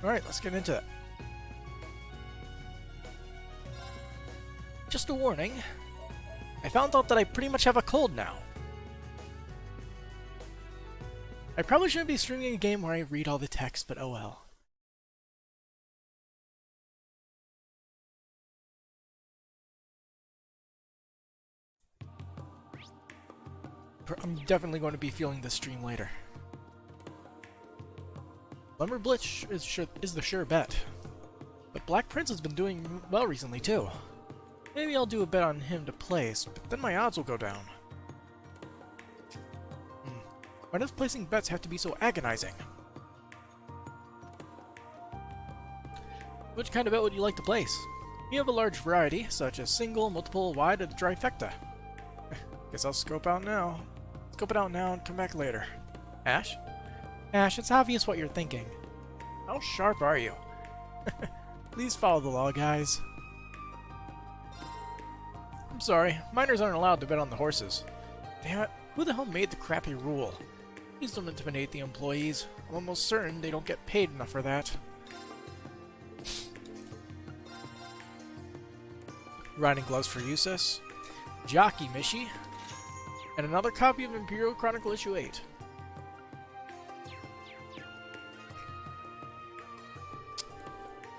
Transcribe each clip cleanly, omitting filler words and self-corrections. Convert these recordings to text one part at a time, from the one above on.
Alright, let's get into it. Just a warning, I found out that I pretty much have a cold now. I probably shouldn't be streaming a game where I read all the text, but oh well. I'm definitely going to be feeling this stream later. Lumber Blitz is the sure bet. But Black Prince has been doing well recently too. Maybe I'll do a bet on him to place, but then my odds will go down. Why does placing bets have to be so agonizing? Which kind of bet would you like to place? You have a large variety, such as single, multiple, wide, and trifecta. Guess I'll scope it out now and come back later. Ash? Ash, it's obvious what you're thinking. How sharp are you? Please follow the law, guys. I'm sorry, minors aren't allowed to bet on the horses. Damn it, who the hell made the crappy rule? Please don't intimidate the employees. I'm almost certain they don't get paid enough for that. Riding gloves for Eustace. Jockey Mishi. And another copy of Imperial Chronicle Issue 8.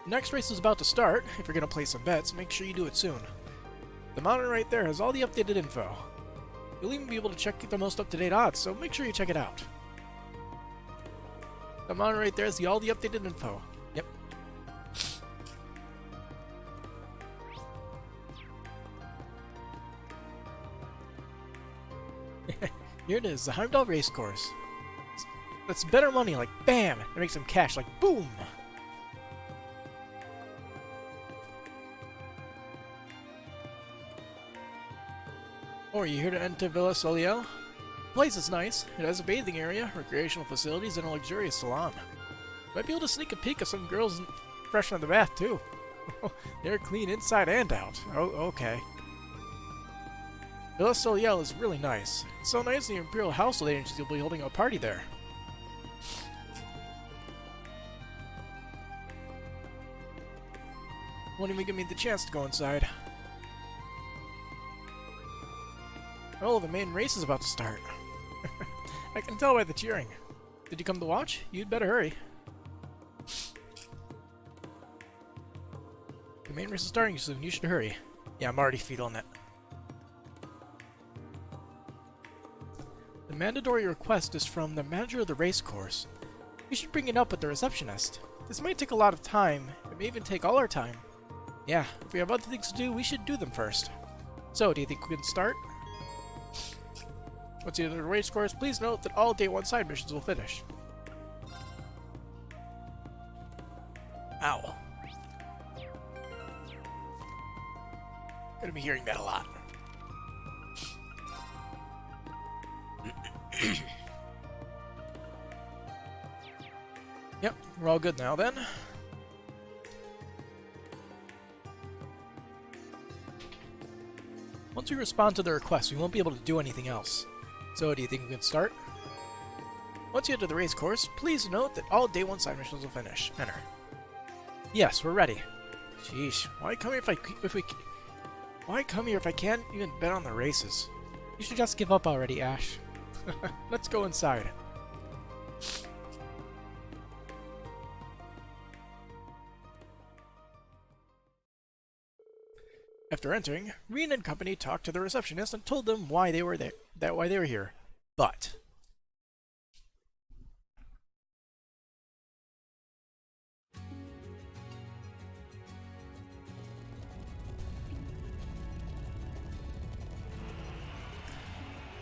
Next race is about to start. If you're going to play some bets, make sure you do it soon. The monitor right there has all the updated info. You'll even be able to check the most up-to-date odds, so make sure you check it out. The monitor right there is all the updated info. Yep. Here it is, the Heimdall Racecourse. That's better money, like BAM! It makes some cash, like BOOM! Or you here to enter Villa Soliel? The place is nice. It has a bathing area, recreational facilities, and a luxurious salon. Might be able to sneak a peek at some girls fresh out of the bath, too. They're clean inside and out. Oh, okay. Villa Soliel is really nice. It's so nice the Imperial Household Agency will be holding a party there. Won't even give me the chance to go inside. Oh, the main race is about to start. I can tell by the cheering. Did you come to watch? You'd better hurry. The main race is starting soon. You should hurry. Yeah, I'm already feeling it. The mandatory request is from the manager of the race course. You should bring it up with the receptionist. This might take a lot of time. It may even take all our time. Yeah, if we have other things to do, we should do them first. So, do you think we can start? Once you enter the race course, please note that all Day 1 side missions will finish. Ow. Gonna be hearing that a lot. Yep, we're all good now then. Once we respond to the request, we won't be able to do anything else. So, do you think we can start? Once you enter the race course, please note that all Day 1 side missions will finish. Enter. Yes, we're ready. Sheesh, why come here why come here if I can't even bet on the races? You should just give up already, Ash. Let's go inside. After entering, Reen and company talked to the receptionist and told them why they were there. Why they were here. But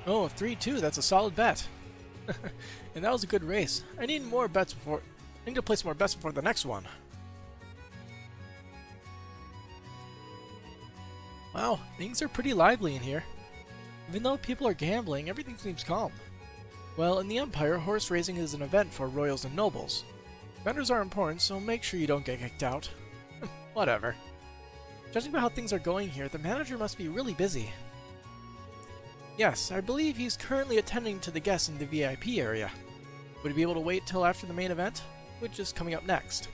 oh, 3-2, that's a solid bet. And that was a good race. I need more bets before I need to place more bets before the next one. Wow, things are pretty lively in here. Even though people are gambling, everything seems calm. Well, in the Empire, horse racing is an event for royals and nobles. Vendors are important, so make sure you don't get kicked out. Whatever. Judging by how things are going here, the manager must be really busy. Yes, I believe he's currently attending to the guests in the VIP area. Would he be able to wait till after the main event? Which is coming up next.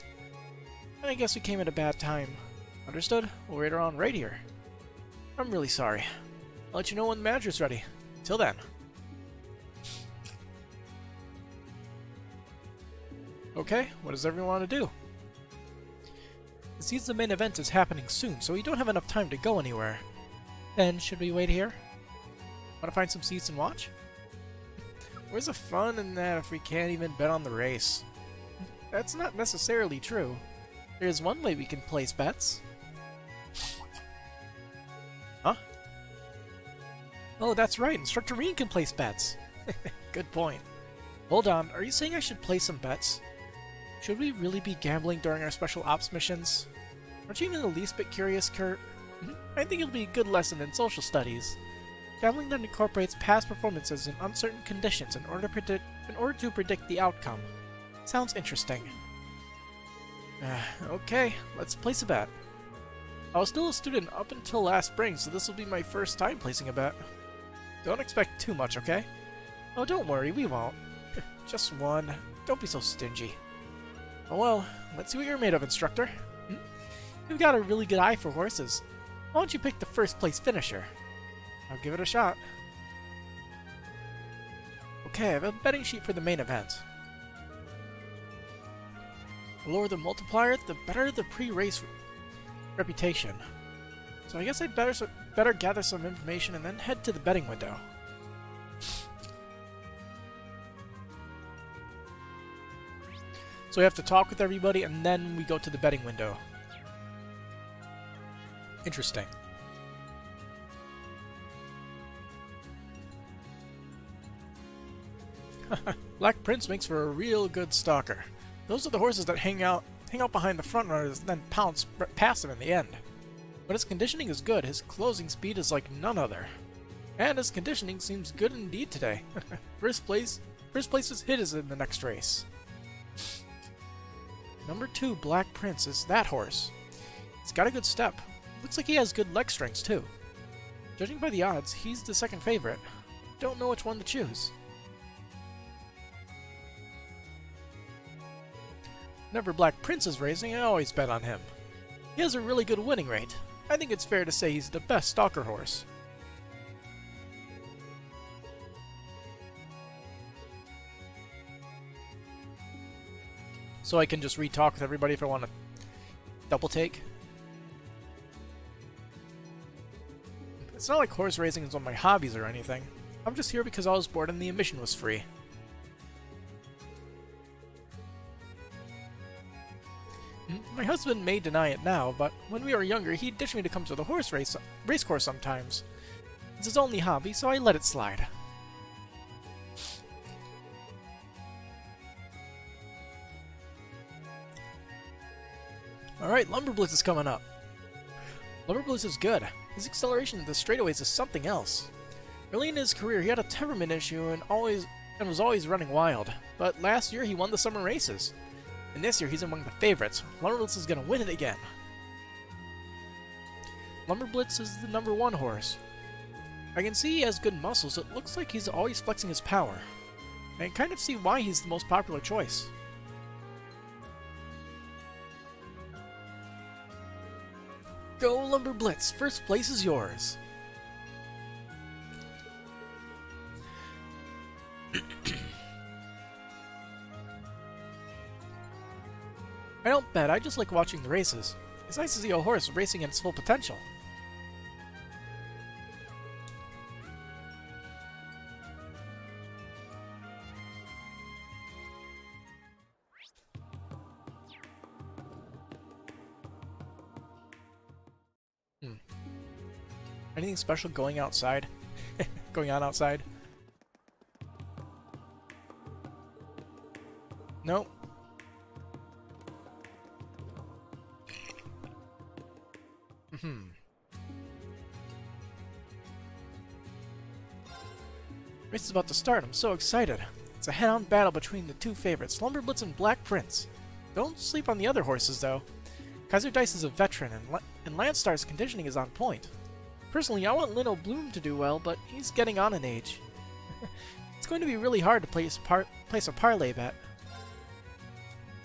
I guess we came at a bad time. Understood? We'll wait around right here. I'm really sorry. I'll let you know when the manager's ready. Till then. Okay, what does everyone want to do? It seems the main event is happening soon, so we don't have enough time to go anywhere. Then, should we wait here? Want to find some seats and watch? Where's the fun in that if we can't even bet on the race? That's not necessarily true. There's one way we can place bets. Huh? Oh, that's right. Instructor Rean can place bets. Good point. Hold on. Are you saying I should place some bets? Should we really be gambling during our special ops missions? Aren't you even the least bit curious, Kurt? I think it'll be a good lesson in social studies. Gambling that incorporates past performances in uncertain conditions in order to predict the outcome. Sounds interesting. Okay, let's place a bet. I was still a student up until last spring, so this will be my first time placing a bet. Don't expect too much, okay? Oh, don't worry, we won't. Just one. Don't be so stingy. Oh well, let's see what you're made of, instructor. You've got a really good eye for horses. Why don't you pick the first place finisher? I'll give it a shot. Okay, I have a betting sheet for the main event. The lower the multiplier, the better the pre-race reputation. So I guess I'd better gather some information and then head to the betting window. So we have to talk with everybody and then we go to the betting window. Interesting. Black Prince makes for a real good stalker. Those are the horses that hang out behind the front runners and then pounce past them in the end. But his conditioning is good, his closing speed is like none other. And his conditioning seems good indeed today. First place's hit is in the next race. Number 2, Black Prince, is that horse. He's got a good step. Looks like he has good leg strengths too. Judging by the odds, he's the second favorite. Don't know which one to choose. Whenever Black Prince is racing, I always bet on him. He has a really good winning rate. I think it's fair to say he's the best stalker horse. So I can just re-talk with everybody if I want to double take. It's not like horse racing is one of my hobbies or anything. I'm just here because I was bored and the admission was free. My husband may deny it now, but when we were younger, he ditched me to come to the race course sometimes. It's his only hobby, so I let it slide. Alright, Lumberblitz is coming up. Lumberblitz is good. His acceleration in the straightaways is something else. Early in his career, he had a temperament issue and was always running wild. But last year, he won the summer races. And this year, he's among the favorites. Lumberblitz is going to win it again. Lumberblitz is the number 1 horse. I can see he has good muscles. It looks like he's always flexing his power. I can kind of see why he's the most popular choice. Go Lumberblitz! First place is yours! I don't bet, I just like watching the races. It's nice to see a horse racing at its full potential. Anything special going outside? Going on outside? Nope. Race is about to start. I'm so excited. It's a head-on battle between the two favorites, Lumberblitz and Black Prince. Don't sleep on the other horses, though. Kaiser Dice is a veteran, and Landstar's conditioning is on point. Personally, I want Lino Bloom to do well, but he's getting on in age. It's going to be really hard to place a parlay bet.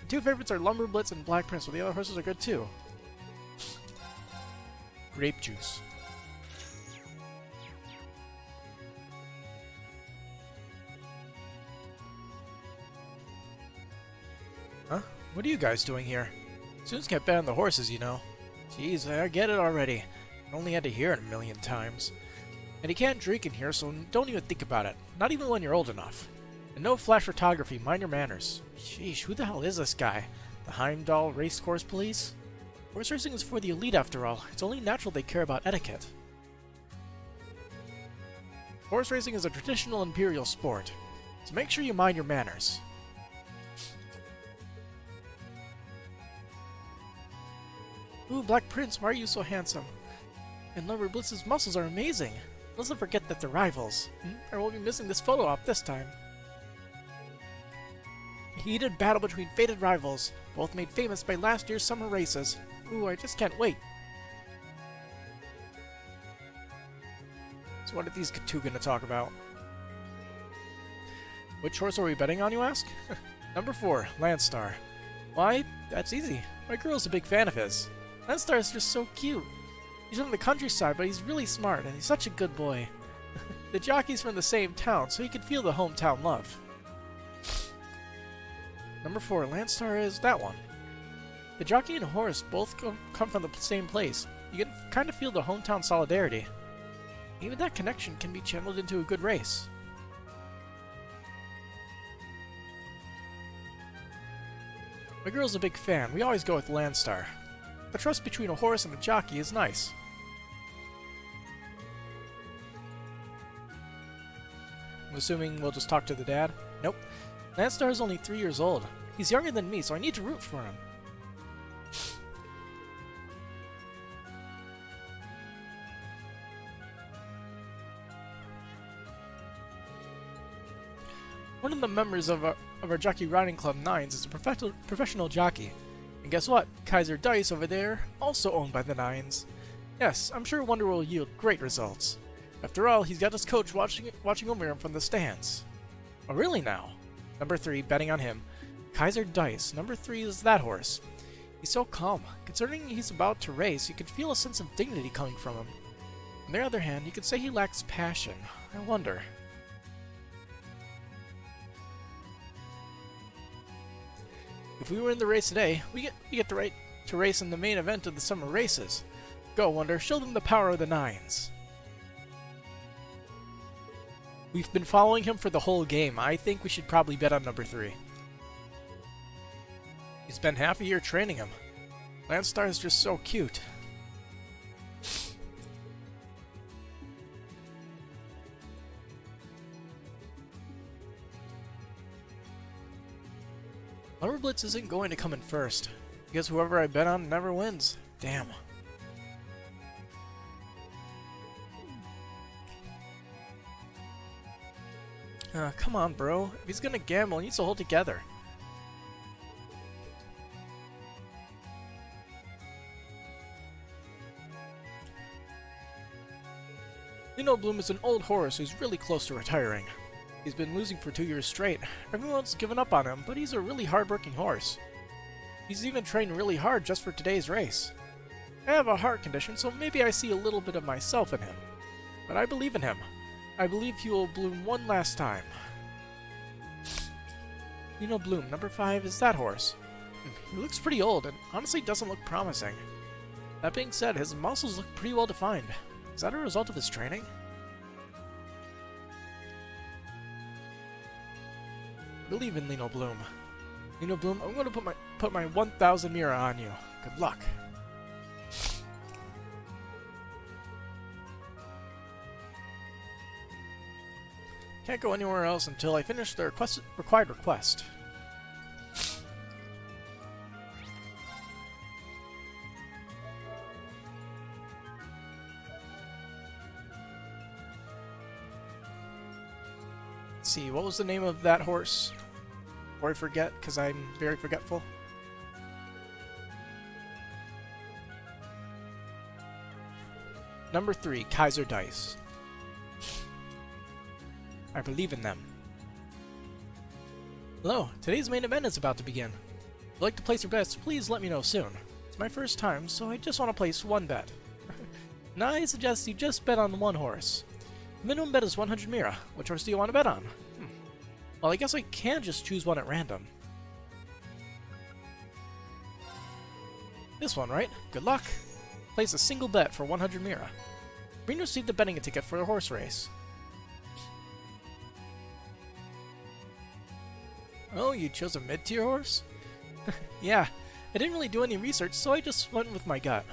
two favorites are Lumber Blitz and Black Prince, but the other horses are good too. Grape juice. Huh? What are you guys doing here? Students can't bet on the horses, you know. Jeez, I get it already. I only had to hear it a million times. And you can't drink in here, so don't even think about it. Not even when you're old enough. And no flash photography, mind your manners. Sheesh, who the hell is this guy? The Heimdall Racecourse Police? Horse racing is for the elite after all. It's only natural they care about etiquette. Horse racing is a traditional imperial sport, so make sure you mind your manners. Ooh, Black Prince, why are you so handsome? And Lumber Blitz's muscles are amazing. Let's not forget that they're rivals. I won't be missing this photo op this time. A heated battle between fated rivals, both made famous by last year's summer races. Ooh, I just can't wait. So what are these two gonna talk about? Which horse are we betting on, you ask? Number 4, Landstar. Why? That's easy. My girl's a big fan of his. Landstar is just so cute. He's from the countryside, but he's really smart, and he's such a good boy. The jockey's from the same town, so he can feel the hometown love. Number 4, Landstar is that one. The jockey and horse both come from the same place. You can kind of feel the hometown solidarity. Even that connection can be channeled into a good race. My girl's a big fan. We always go with Landstar. The trust between a horse and a jockey is nice. I'm assuming we'll just talk to the dad? Nope. Landstar is only 3 years old. He's younger than me, so I need to root for him. One of the members of our Jockey Riding Club Nines is a professional jockey. And guess what? Kaiser Dice over there, also owned by the Nines. Yes, I'm sure Wonder will yield great results. After all, he's got his coach watching over him from the stands. Oh, really now? Number 3, betting on him. Kaiser Dice. Number 3 is that horse. He's so calm. Considering he's about to race, you could feel a sense of dignity coming from him. On the other hand, you could say he lacks passion. I wonder. If we were in the race today, we get the right to race in the main event of the summer races. Go, Wonder, show them the power of the Nines. We've been following him for the whole game. I think we should probably bet on number 3. You spent half a year training him. Landstar is just so cute. Lumber Blitz isn't going to come in first, because whoever I bet on never wins. Damn. Come on, bro. If he's gonna gamble, he needs to hold together. Lino Bloom is an old horse who's really close to retiring. He's been losing for 2 years straight. Everyone's given up on him, but he's a really hard-working horse. He's even trained really hard just for today's race. I have a heart condition, so maybe I see a little bit of myself in him. But I believe in him. I believe he will bloom one last time. Lino Bloom, number 5, is that horse. He looks pretty old, and honestly doesn't look promising. That being said, his muscles look pretty well defined. Is that a result of his training? Believe in Lino Bloom. Lino Bloom, I'm going to put my 1,000 Mira on you. Good luck. Can't go anywhere else until I finish the required request. Let's see, what was the name of that horse? Or I forget, because I'm very forgetful. Number 3, Kaiser Dice. I believe in them. Hello, today's main event is about to begin. you'd like to place your bets, please let me know soon. It's my first time, so I just want to place one bet. Now I suggest you just bet on one horse. The minimum bet is 100 Mira. Which horse do you want to bet on? Well, I guess I can just choose one at random. This one, right? Good luck. Place a single bet for 100 Mira. Green received a betting ticket for the horse race. Oh, you chose a mid-tier horse? Yeah, I didn't really do any research, so I just went with my gut.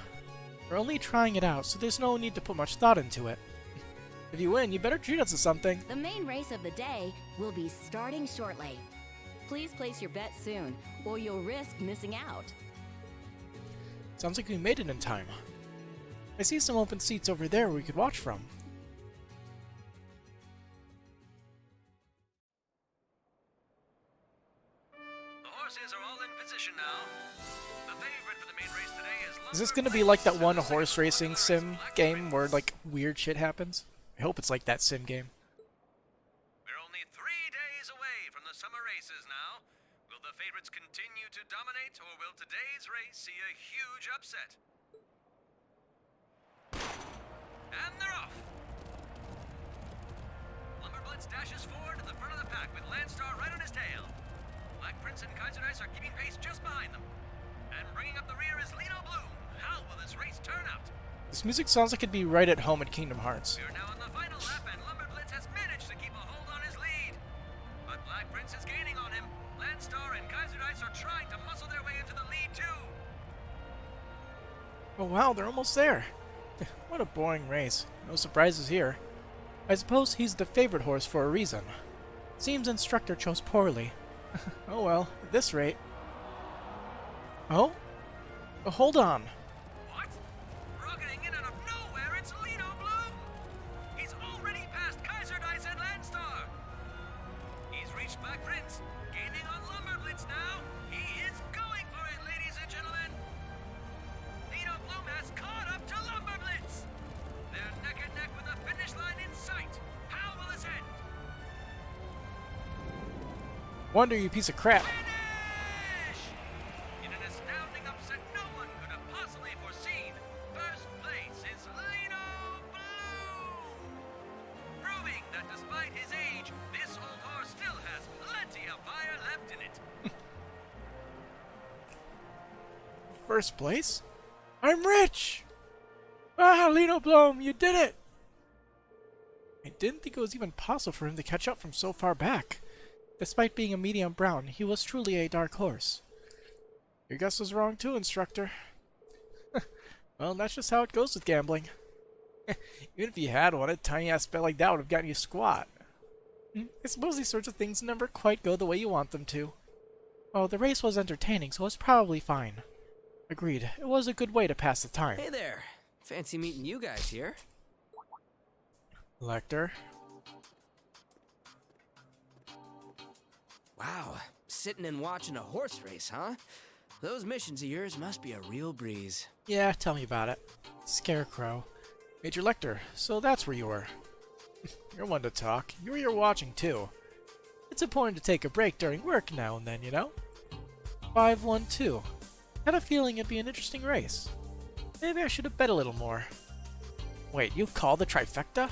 We're only trying it out, so there's no need to put much thought into it. If you win, you better treat us to something. The main race of the day will be starting shortly. Please place your bet soon, or you'll risk missing out. Sounds like we made it in time. I see some open seats over there we could watch from. The horses are all in position now. The favorite for the main race today Is this gonna be like that one horse racing sim game where like weird shit happens? I hope it's like that sim game. We're only 3 days away from the summer races now. Will the favorites continue to dominate, or will today's race see a huge upset? And they're off! Lumberblitz dashes forward to the front of the pack with Landstar right on his tail. Black Prince and Kaiserdice are keeping pace just behind them. And bringing up the rear is Lino Bloom. How will this race turn out? This music sounds like it'd be right at home at Kingdom Hearts. We're now on the final lap, and Lumberblitz has managed to keep a hold on his lead. But Black Prince is gaining on him. Landstar and Kaiserdice are trying to muscle their way into the lead, too. Oh wow, they're almost there. What a boring race. No surprises here. I suppose he's the favorite horse for a reason. Seems instructor chose poorly. Oh well, at this rate. Oh? Oh, hold on. What? Rocketing in out of nowhere, it's Lino Bloom! He's already passed Kaiserdice and Landstar! He's reached Black Prince, gaining on Lumberblitz now. He is going for it, ladies and gentlemen! Lino Bloom has caught up to Lumberblitz! They're neck and neck with the finish line in sight. How will this end? Wonder, you piece of crap. Finish! In an astounding upset no one could have possibly foreseen, first place is Lino Bloom! Proving that despite his age, this old horse still has plenty of fire left in it. First place? I'm rich! Ah, Lino Bloom, you did it! I didn't think it was even possible for him to catch up from so far back. Despite being a medium brown, he was truly a dark horse. Your guess was wrong too, instructor. Well, that's just how it goes with gambling. Even if you had one, a tiny-ass bet like that would have gotten you squat. I suppose these sorts of things never quite go the way you want them to. Well, the race was entertaining, so it's probably fine. Agreed. It was a good way to pass the time. Hey there. Fancy meeting you guys here. Lecter. Wow, sitting and watching a horse race, huh? Those missions of yours must be a real breeze. Yeah, tell me about it. Scarecrow. Major Lecter, so that's where you were. You're one to talk. You were here watching, too. It's important to take a break during work now and then, you know? 5-1-2. Had a feeling it'd be an interesting race. Maybe I should have bet a little more. Wait, you call the trifecta?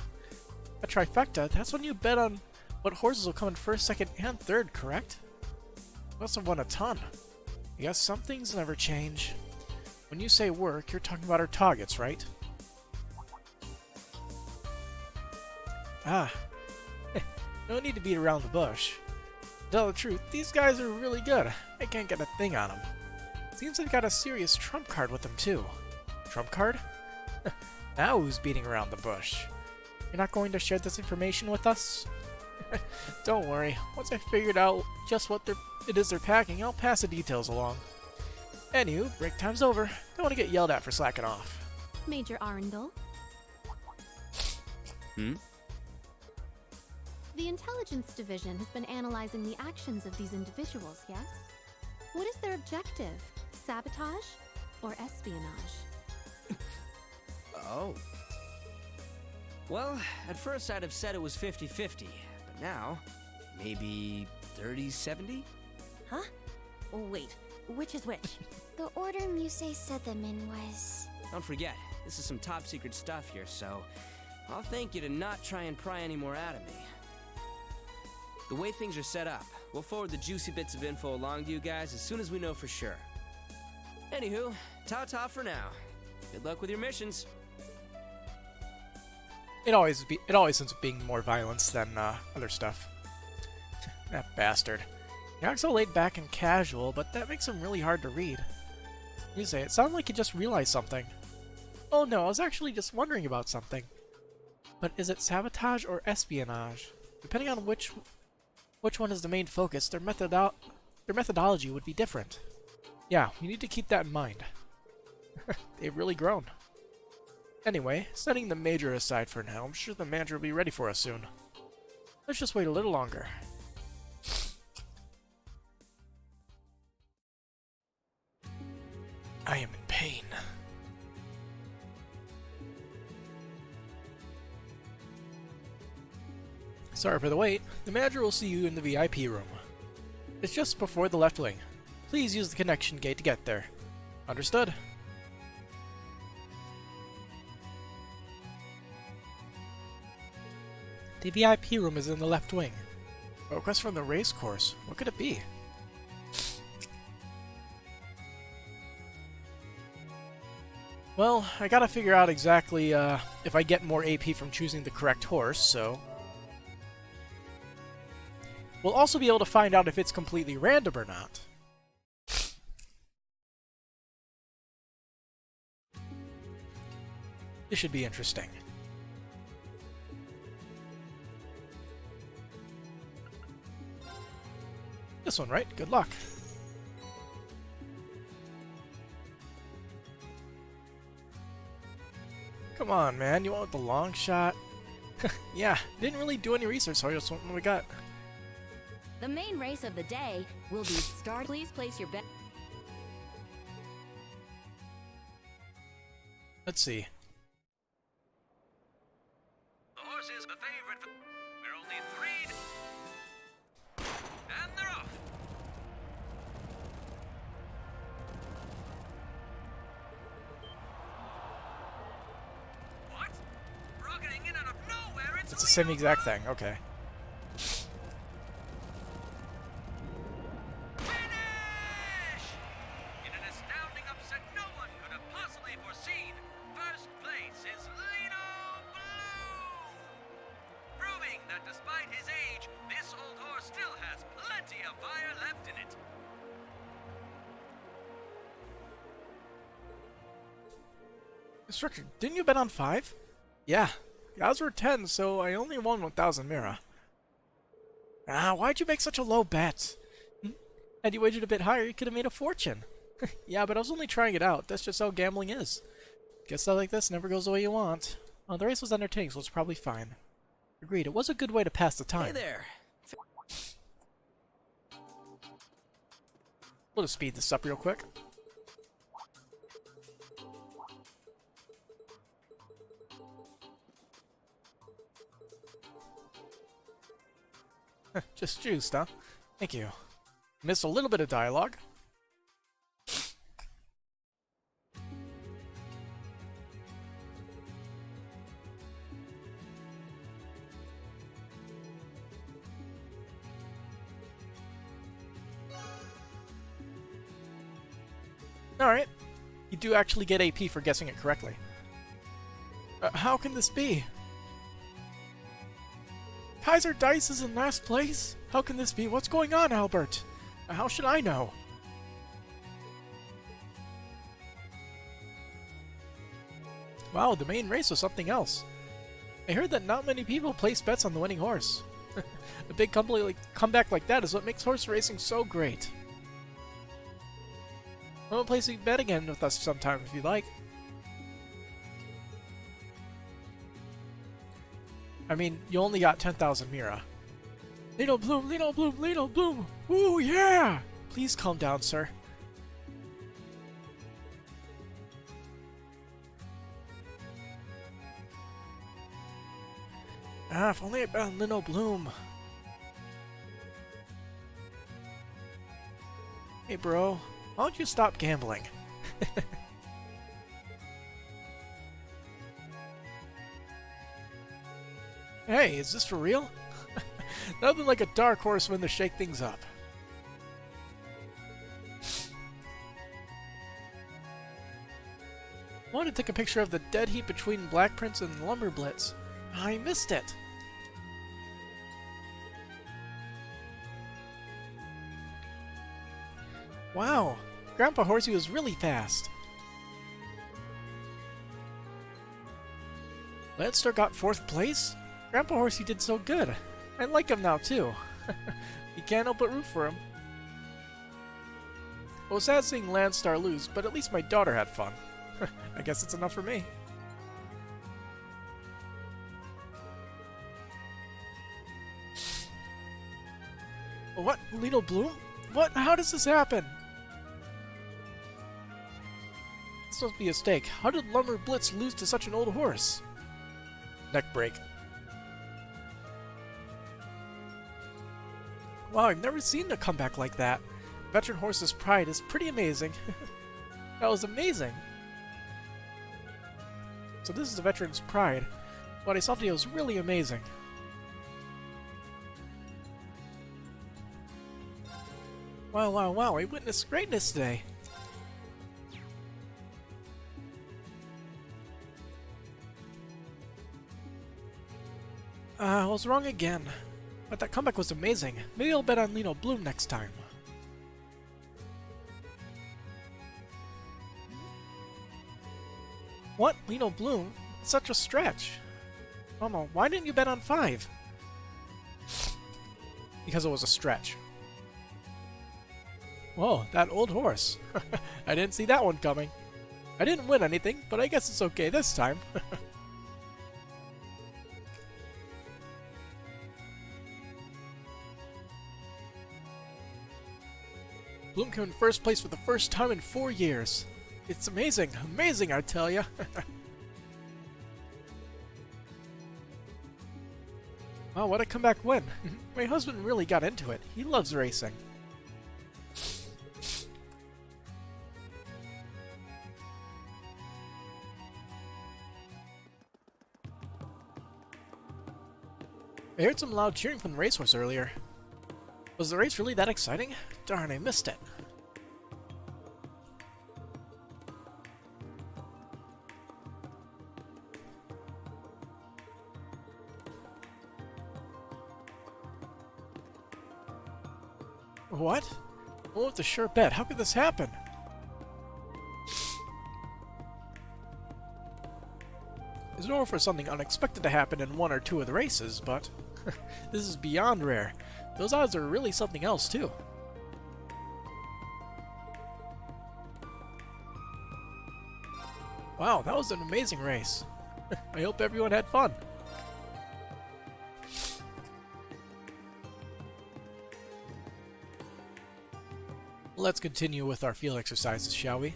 A trifecta? That's when you bet on what horses will come in first, second, and third, correct? Must have won a ton. I guess some things never change. When you say work, you're talking about our targets, right? Ah. No need to beat around the bush. To tell the truth, these guys are really good. I can't get a thing on them. Seems they've got a serious trump card with them, too. Trump card? Now who's beating around the bush? You're not going to share this information with us? Don't worry. Once I figured out just what it is they're packing, I'll pass the details along. Anywho, break time's over. Don't want to get yelled at for slacking off. Major Arundel? Hmm? The Intelligence Division has been analyzing the actions of these individuals, yes? What is their objective? Sabotage or espionage? Oh. Well, at first I'd have said it was 50-50, but now, maybe 30-70? Huh? Oh, wait. which is which? The order Musei said them in was... Don't forget, this is some top secret stuff here, so I'll thank you to not try and pry any more out of me. The way things are set up, we'll forward the juicy bits of info along to you guys as soon as we know for sure. Anywho, ta-ta for now. Good luck with your missions. It always ends up being more violence than other stuff. That bastard. He acts so laid back and casual, but that makes him really hard to read. You say, it sounded like he just realized something. Oh no, I was actually just wondering about something. But is it sabotage or espionage? Depending on which one is the main focus, their methodology would be different. Yeah, we need to keep that in mind. They've really grown. Anyway, setting the Major aside for now, I'm sure the manager will be ready for us soon. Let's just wait a little longer. I am in pain. Sorry for the wait. The manager will see you in the VIP room. It's just before the left wing. Please use the connection gate to get there. Understood? The VIP room is in the left wing. A request from the race course. What could it be? Well, I gotta figure out exactly if I get more AP from choosing the correct horse, so... We'll also be able to find out if it's completely random or not. This should be interesting. This one, right? Good luck. Come on, man. You want the long shot? Yeah, didn't really do any research, so just what we got. The main race of the day will be start. Please place your bet. Let's see. The horse is the favorite. We're only 3. And they're off. What? Rocketing in out of nowhere. It's the same exact thing. Okay. Finish! In an astounding upset no one could have possibly foreseen, first place is Lino Bloom! Proving that despite his age, this old horse still has plenty of fire left in it. Instructor, didn't you bet on 5? Yeah. The odds were 10, so I only won 1,000 Mira. Ah, why'd you make such a low bet? Had you wagered a bit higher, you could have made a fortune. Yeah, but I was only trying it out. That's just how gambling is. Guess stuff like this never goes the way you want. Well, the race was entertaining, so it's probably fine. Agreed, it was a good way to pass the time. Hey there. We'll just speed this up real quick. Just juiced, huh? Thank you. Missed a little bit of dialogue. Alright. You do actually get AP for guessing it correctly. How can this be? Kaiser Dice is in last place? How can this be? What's going on, Albert? How should I know? Wow, the main race was something else. I heard that not many people place bets on the winning horse. A big comeback like that is what makes horse racing so great. I will place a bet again with us sometime if you'd like. I mean, you only got 10,000 Mira. Lino Bloom, Lino Bloom, Lino Bloom! Woo, yeah! Please calm down, sir. Ah, if only I bet on Lino Bloom. Hey, bro. Why don't you stop gambling? Hey, is this for real? Nothing like a dark horse win to shake things up. I wanted to take a picture of the dead heat between Black Prince and Lumber Blitz. I missed it. Wow, Grandpa Horsey was really fast. Landstar got 4th place? Grandpa Horsey did so good. I like him now too. You can't help but root for him. It was sad seeing Landstar lose, but at least my daughter had fun. I guess it's enough for me. What? Lino Bloom? What? How does this happen? This must be a mistake. How did Lumber Blitz lose to such an old horse? Neck break. Wow, I've never seen a comeback like that. Veteran Horse's pride is pretty amazing. That was amazing. So this is the Veteran's pride. What I saw today was really amazing. Wow, wow, wow, I witnessed greatness today. I was wrong again. But that comeback was amazing. Maybe I'll bet on Lino Bloom next time. What? Lino Bloom? Such a stretch. Mama, why didn't you bet on 5? Because it was a stretch. Whoa, that old horse. I didn't see that one coming. I didn't win anything, but I guess it's okay this time. Bloom came in 1st place for the first time in 4 years. It's amazing, amazing, I tell ya. Wow, what a comeback win. My husband really got into it. He loves racing. I heard some loud cheering from the racehorse earlier. Was the race really that exciting? Darn, I missed it. What? Oh, it's a sure bet. How could this happen? It's normal for something unexpected to happen in 1 or 2 of the races, but this is beyond rare. Those odds are really something else, too. Wow, that was an amazing race. I hope everyone had fun. Let's continue with our field exercises, shall we?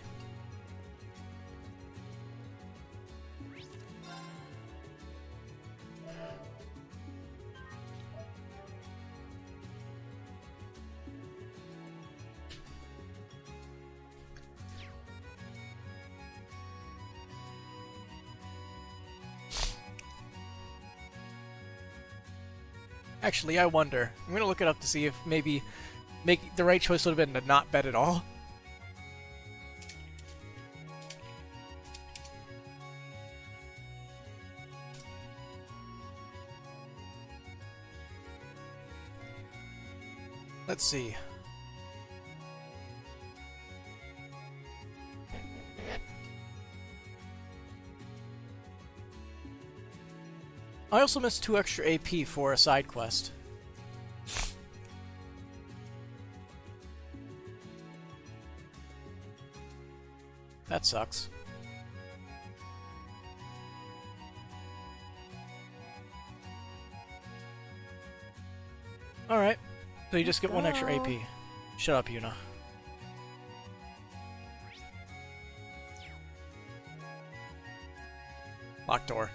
Actually, I wonder. I'm gonna look it up to see if maybe the right choice would have been to not bet at all. Let's see. I also missed 2 extra AP for a side quest. That sucks. Alright, so you just get 1 extra AP. Shut up, Yuna. Locked door.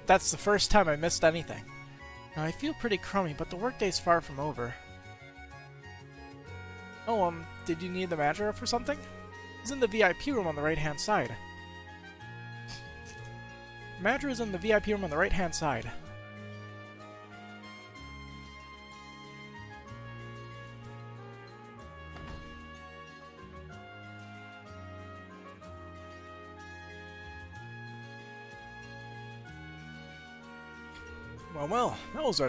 That's the first time I missed anything. I feel pretty crummy, but the workday's far from over. Oh, did you need the manager for something? He's in the VIP room on the right-hand side. Manager is in the VIP room on the right-hand side. Well, that was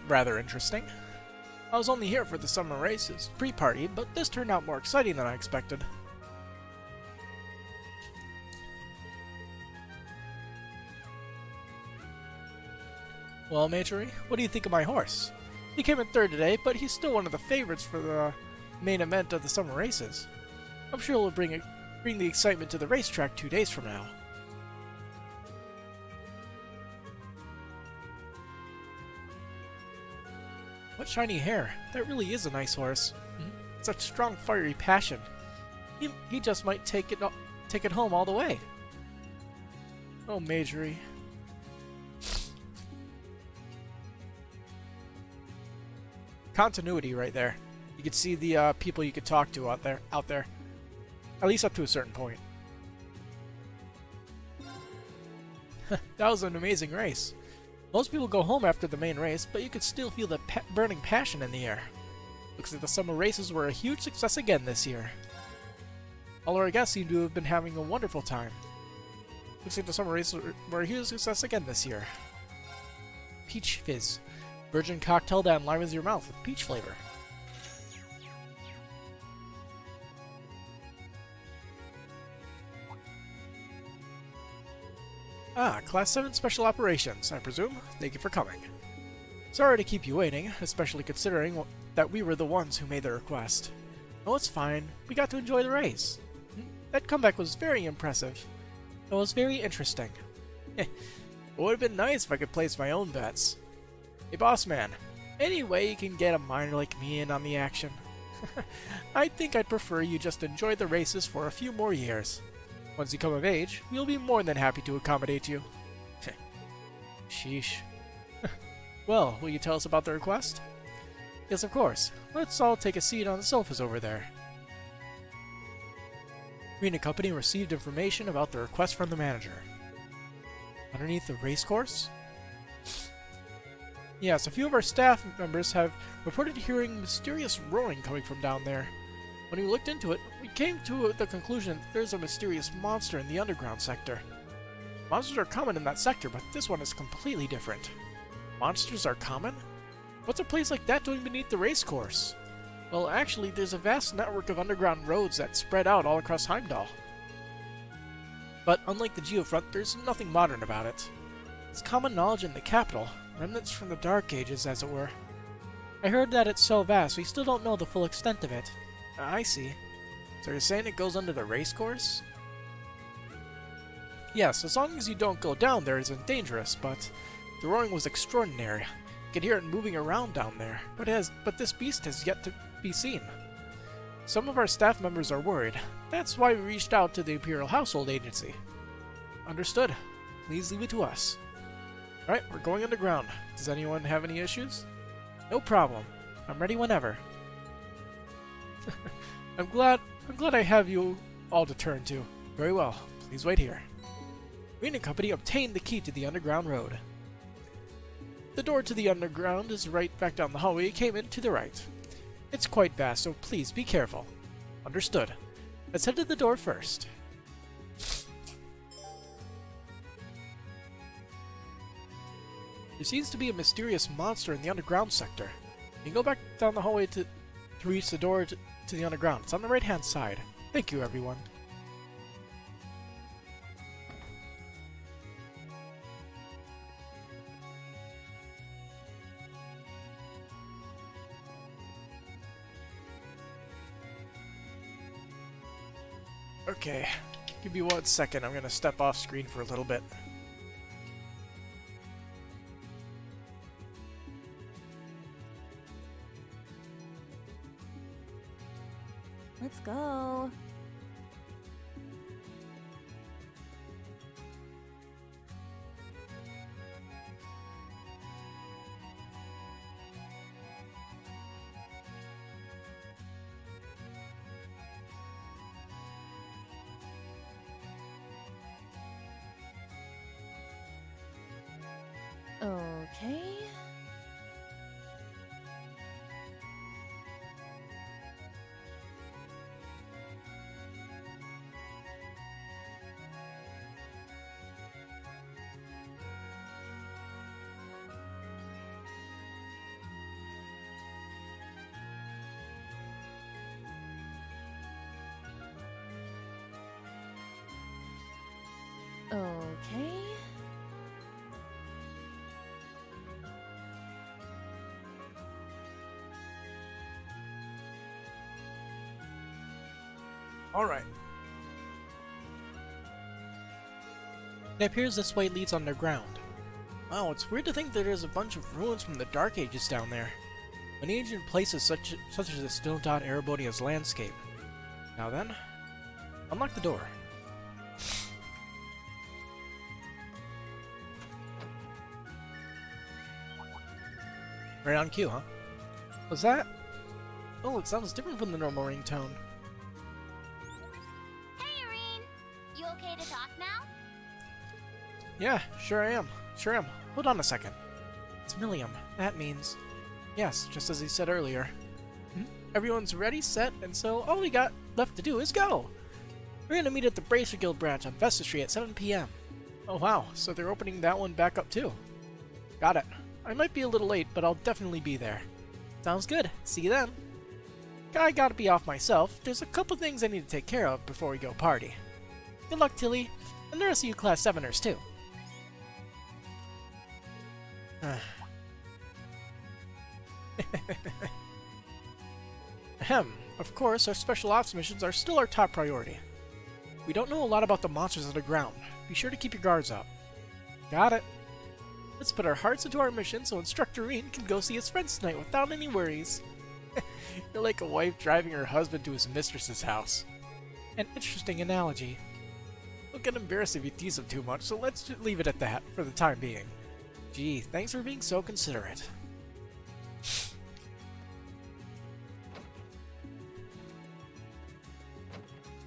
rather interesting. I was only here for the summer races pre-party, but this turned out more exciting than I expected. Well, Majorie, what do you think of my horse? He came in third today, but he's still one of the favorites for the main event of the summer races. I'm sure he'll bring the excitement to the racetrack 2 days from now. What shiny hair! That really is a nice horse. Such strong, fiery passion. He just might take it home all the way. Oh, Majorie. Continuity right there. You could see the people you could talk to out there. At least up to a certain point. That was an amazing race. Most people go home after the main race, but you could still feel the burning passion in the air. Looks like the summer races were a huge success again this year. All our guests seem to have been having a wonderful time. Looks like the summer races were a huge success again this year. Peach Fizz. Virgin cocktail that enlivens your mouth with peach flavor. Ah, Class 7 Special Operations, I presume. Thank you for coming. Sorry to keep you waiting, especially considering that we were the ones who made the request. Oh, it's fine. We got to enjoy the race. That comeback was very impressive. It was very interesting. It would have been nice if I could place my own bets. Hey, boss man, any way you can get a minor like me in on the action? I think I'd prefer you just enjoy the races for a few more years. Once you come of age, we'll be more than happy to accommodate you. Sheesh. Well, will you tell us about the request? Yes, of course. Let's all take a seat on the sofas over there. Arena Company received information about the request from the manager. Underneath the race course? Yes, a few of our staff members have reported hearing mysterious roaring coming from down there. When we looked into it, we came to the conclusion that there's a mysterious monster in the underground sector. Monsters are common in that sector, but this one is completely different. Monsters are common? What's a place like that doing beneath the race course? Well, actually, there's a vast network of underground roads that spread out all across Heimdall. But unlike the Geofront, there's nothing modern about it. It's common knowledge in the capital, remnants from the Dark Ages, as it were. I heard that it's so vast, we still don't know the full extent of it. I see. So you're saying it goes under the race course? Yes, as long as you don't go down there, it isn't dangerous, but the roaring was extraordinary. You could hear it moving around down there, but this beast has yet to be seen. Some of our staff members are worried. That's why we reached out to the Imperial Household Agency. Understood. Please leave it to us. Alright, we're going underground. Does anyone have any issues? No problem. I'm ready whenever. I'm glad I have you all to turn to. Very well. Please wait here. Arena Company obtained the key to the underground road. The door to the underground is right back down the hallway you came in to the right. It's quite vast, so please be careful. Understood. Let's head to the door first. There seems to be a mysterious monster in the underground sector. You can go back down the hallway to reach the door to the underground. It's on the right-hand side. Thank you, everyone. Okay, give me 1 second. I'm gonna step off screen for a little bit. Let's go. Okay. Alright. It appears this way leads underground. Wow, it's weird to think that there's a bunch of ruins from the Dark Ages down there. Many ancient places such as the still dot Erebonia's landscape. Now then, unlock the door. Right on cue, huh? What's that? Oh, it sounds different from the normal ringtone. Hey, Irene! You okay to talk now? Yeah, sure I am. Sure am. Hold on a second. It's Millium. That means... Yes, just as he said earlier. Everyone's ready, set, and so all we got left to do is go! We're gonna meet at the Bracer Guild branch on Vesta Street at 7 p.m. Oh wow, so they're opening that one back up too. Got it. I might be a little late, but I'll definitely be there. Sounds good. See you then. I gotta be off myself. There's a couple things I need to take care of before we go party. Good luck, Tilly, and the rest of you Class 7ers too. Ahem. Of course, our special ops missions are still our top priority. We don't know a lot about the monsters underground. Be sure to keep your guards up. Got it. Let's put our hearts into our mission so Instructor Reen can go see his friends tonight without any worries. You're like a wife driving her husband to his mistress's house. An interesting analogy. He'll get embarrassed if you tease him too much, so let's just leave it at that for the time being. Gee, thanks for being so considerate.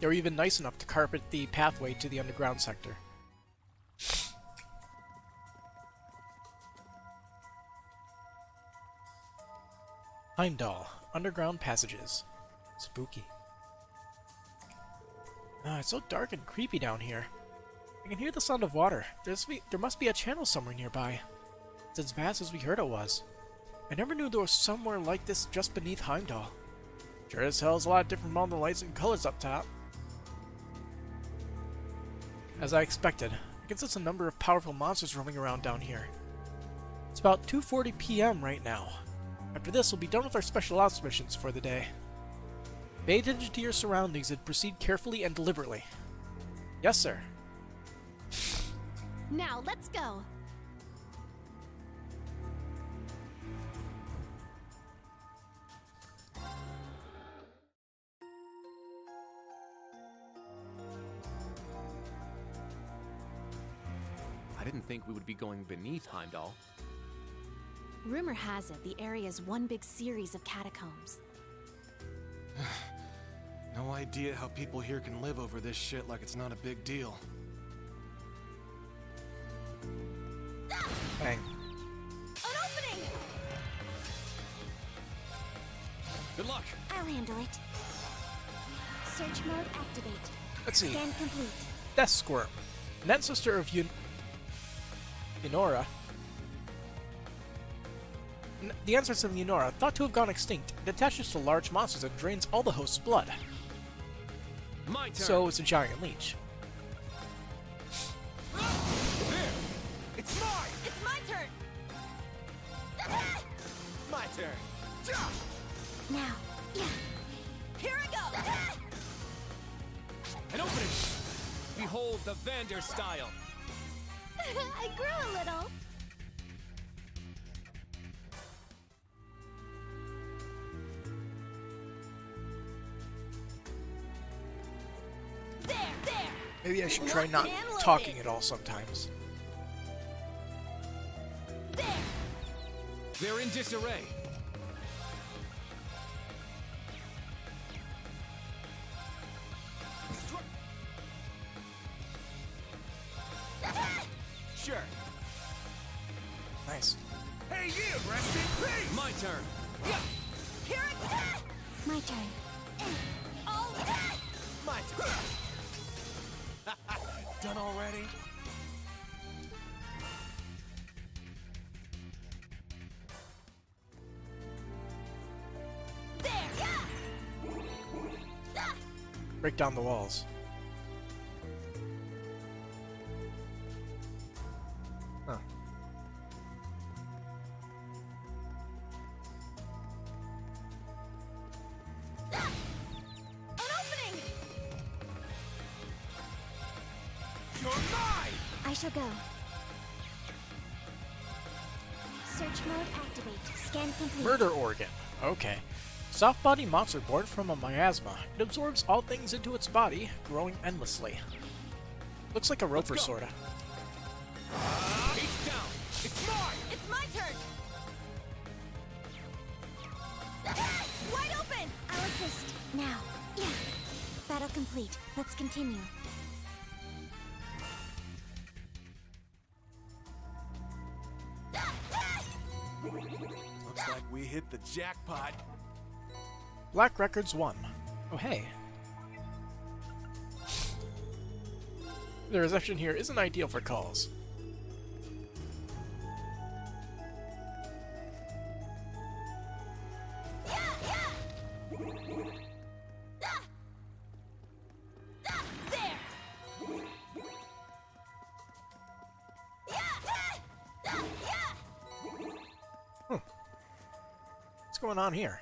They were even nice enough to carpet the pathway to the underground sector. Heimdall. Underground passages. Spooky. It's so dark and creepy down here. I can hear the sound of water. There must be a channel somewhere nearby. It's as vast as we heard it was. I never knew there was somewhere like this just beneath Heimdall. Sure as hell is a lot different from all the lights and colors up top. As I expected, I can sense a number of powerful monsters roaming around down here. It's about 2:40 p.m. right now. After this, we'll be done with our special ops missions for the day. Pay attention to your surroundings and proceed carefully and deliberately. Yes, sir. Now, let's go. I didn't think we would be going beneath Heimdall. Rumor has it the area is one big series of catacombs. No idea how people here can live over this shit like it's not a big deal. Bang. An opening! Good luck! I'll handle it. Search mode activate. Let's see. Scan complete. Death Squirm. An ancestor of Yunora. The ancestor of Yunora, thought to have gone extinct, it attaches to large monsters and drains all the host's blood. My turn! So it's a giant leech. There! It's mine! It's my turn! My turn! Now. Yeah. Here I go! An opening! Behold the Vander style! I grew a little. There! There! Maybe I should try not talking at all sometimes. There! They're in disarray. Sure. Nice. Hey, you! Rest in peace! My turn. Yeah. Here I go! My turn. Oh! My turn. Done already? There! Break down the walls. shall go. Search mode activate. Scan complete. Murder organ. Okay. Soft body monster born from a miasma. It absorbs all things into its body, growing endlessly. Looks like a roper, sorta. It's down. It's mine. It's my turn. Wide open. I'll assist. Now. Yeah. Battle complete. Let's continue. Looks like we hit the jackpot. Black Records 1. Oh, hey. The reception here isn't ideal for calls. What's going on here?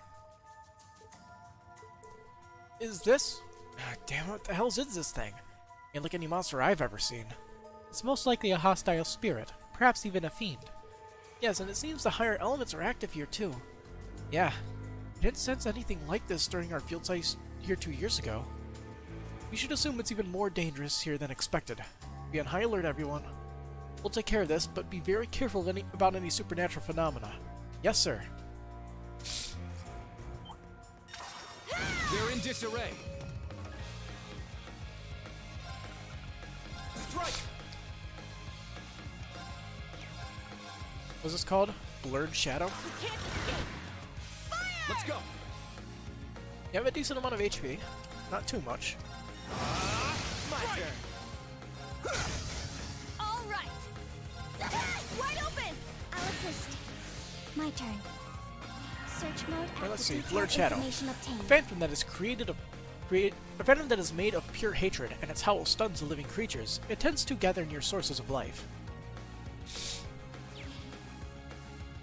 Is this? Ah, damn, what the hell is this thing? Ain't like any monster I've ever seen. It's most likely a hostile spirit, perhaps even a fiend. Yes, and it seems the higher elements are active here too. Yeah, I didn't sense anything like this during our field sites here 2 years ago. We should assume it's even more dangerous here than expected. Be on high alert, everyone. We'll take care of this, but be very careful about any supernatural phenomena. Yes, sir. They're in disarray. Strike! What's this called? Blurred Shadow? Let's go. You have a decent amount of HP. Not too much. My turn. All right. Wide open. I'll assist. My turn. Search mode active. Let's see. Detailed Blurred Shadow. information A obtained. phantom that is a phantom that is made of pure hatred, and its howl stuns the living creatures. It tends to gather near sources of life.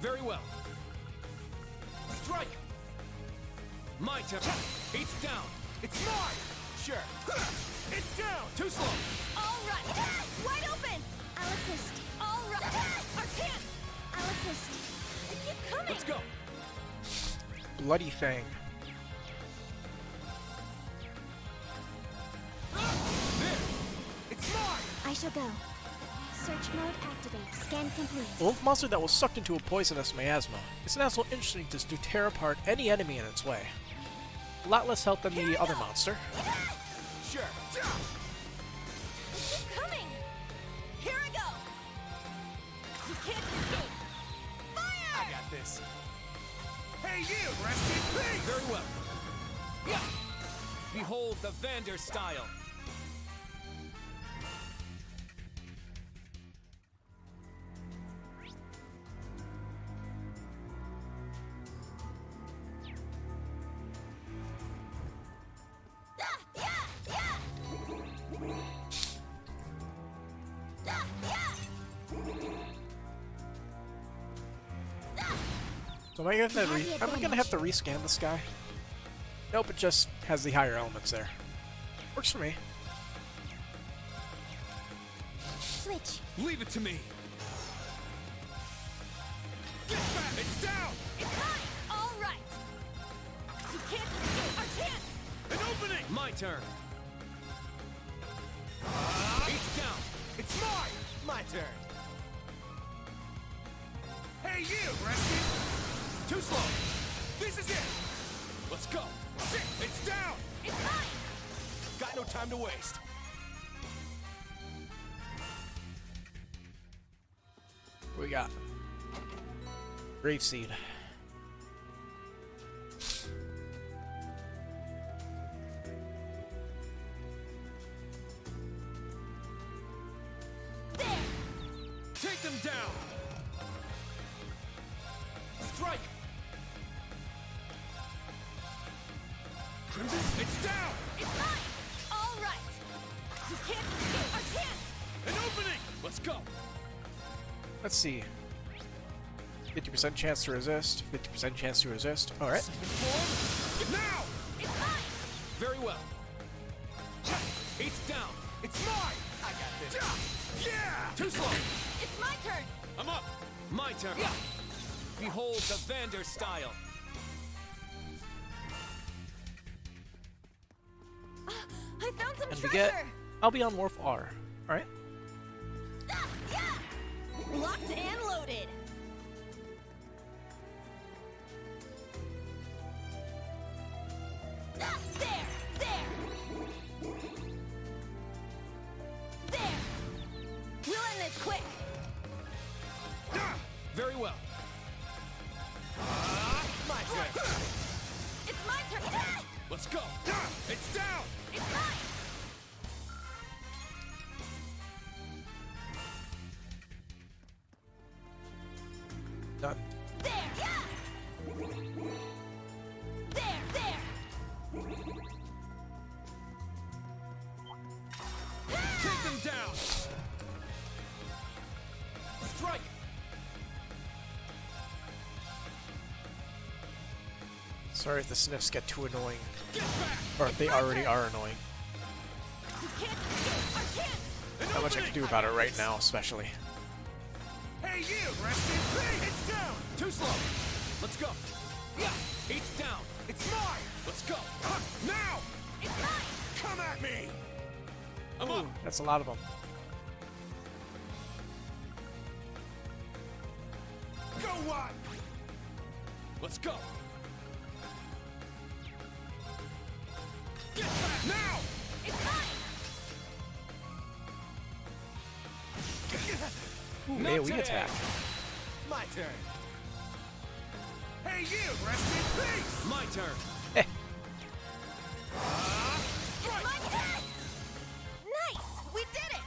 Very well. Strike! My turn. It's down. It's mine. Sure. It's down. Too slow. All right. Wide open. I'll assist. All right. Arcane. I'll assist. Keep coming. Let's go. Bloody Fang. There. It's mine. I shall go. Search mode activate. Scan complete. A wolf monster that was sucked into a poisonous miasma. It's an asshole interesting to tear apart any enemy in its way. A lot less health than the other monster. Sure. Keep coming. Here I go. You can't escape. Fire! I got this. Hey, you! Rest in peace! Very well. Yeah! Behold the Vander style. So am I gonna have to rescan this guy? Nope, it just has the higher elements there. Works for me. Switch. Leave it to me. Get back! It's down! It's mine. All right. You can't escape. Arcane. An opening! My turn. It's down. It's mine. My turn. Hey, you! Rescue! Too slow. This is it. Let's go. It's down. It's mine. Got no time to waste. What we got? Grave Seed. There. Take them down. Strike. Crimson, it's down. It's mine. All right. You can't escape. Arcane. An opening. Let's go. Let's see. 50% chance to resist, 50% chance to resist. Alright. Form. Now. It's mine. Very well. It's down. It's mine. I got this. Yeah. Too slow! It's my turn! I'm up! My turn! Behold the Vander style! I found some And we treasure! get I'll be on Wharf R. Alright? Locked and loaded! There! We'll end this quick! Very well. My turn! It's my turn! Let's go! It's down! It's mine! Done. There! There! Take them down! Strike! Sorry if the sniffs get too annoying. Get back! Or if they already are annoying. You can't escape our chance! Not much I can do about it right now, especially. Hey you! Rest in peace! It's down! Too slow! Let's go! Yeah! It's down! It's mine! Let's go! Now! It's mine! Come at me! I'm up! That's a lot of them. Go what? Let's go! Get back! Now! It's mine! Ooh, Not AoE today. attack. My turn. Hey you! Rest in peace! My turn. Eh. It's my turn! Nice! We did it!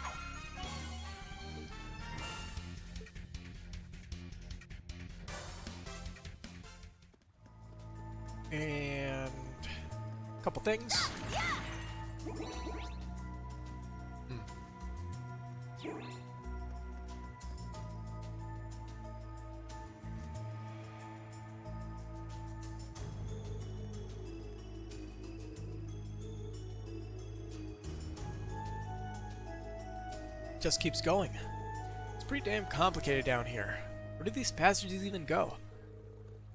And a couple things. Just keeps going. It's pretty damn complicated down here. Where do these passages even go?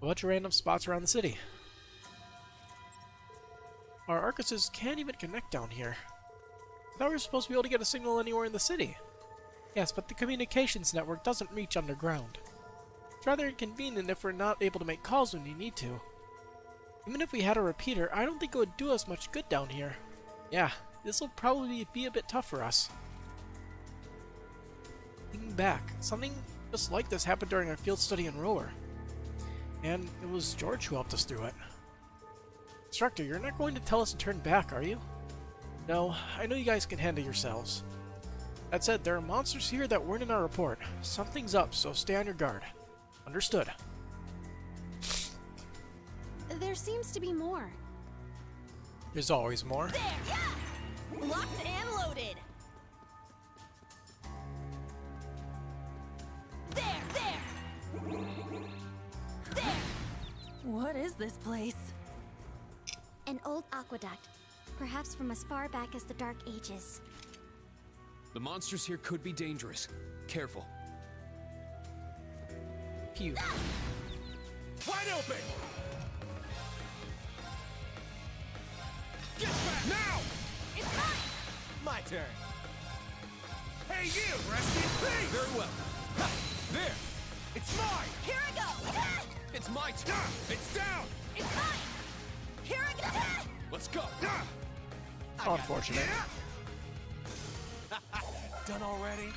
A bunch of random spots around the city. Our Arcuses can't even connect down here. I thought we were supposed to be able to get a signal anywhere in the city. Yes, but the communications network doesn't reach underground. It's rather inconvenient if we're not able to make calls when you need to. Even if we had a repeater, I don't think it would do us much good down here. Yeah, this will probably be a bit tough for us. Thinking back, something just like this happened during our field study in Roller. And it was George who helped us through it. Instructor, you're not going to tell us to turn back, are you? No, I know you guys can handle yourselves. That said, there are monsters here that weren't in our report. Something's up, so stay on your guard. Understood. There seems to be more. There's always more. There! Locked and loaded! There! What is this place? An old aqueduct, perhaps from as far back as the Dark Ages. The monsters here could be dangerous. Careful. Pew. Wide open! Get back! Now! It's mine! My turn. Hey you! Rest in peace! Very well. Ha! There! It's mine! Here I go! It's my turn! It's down! It's mine! Here I go! Let's go! Unfortunate. Done already?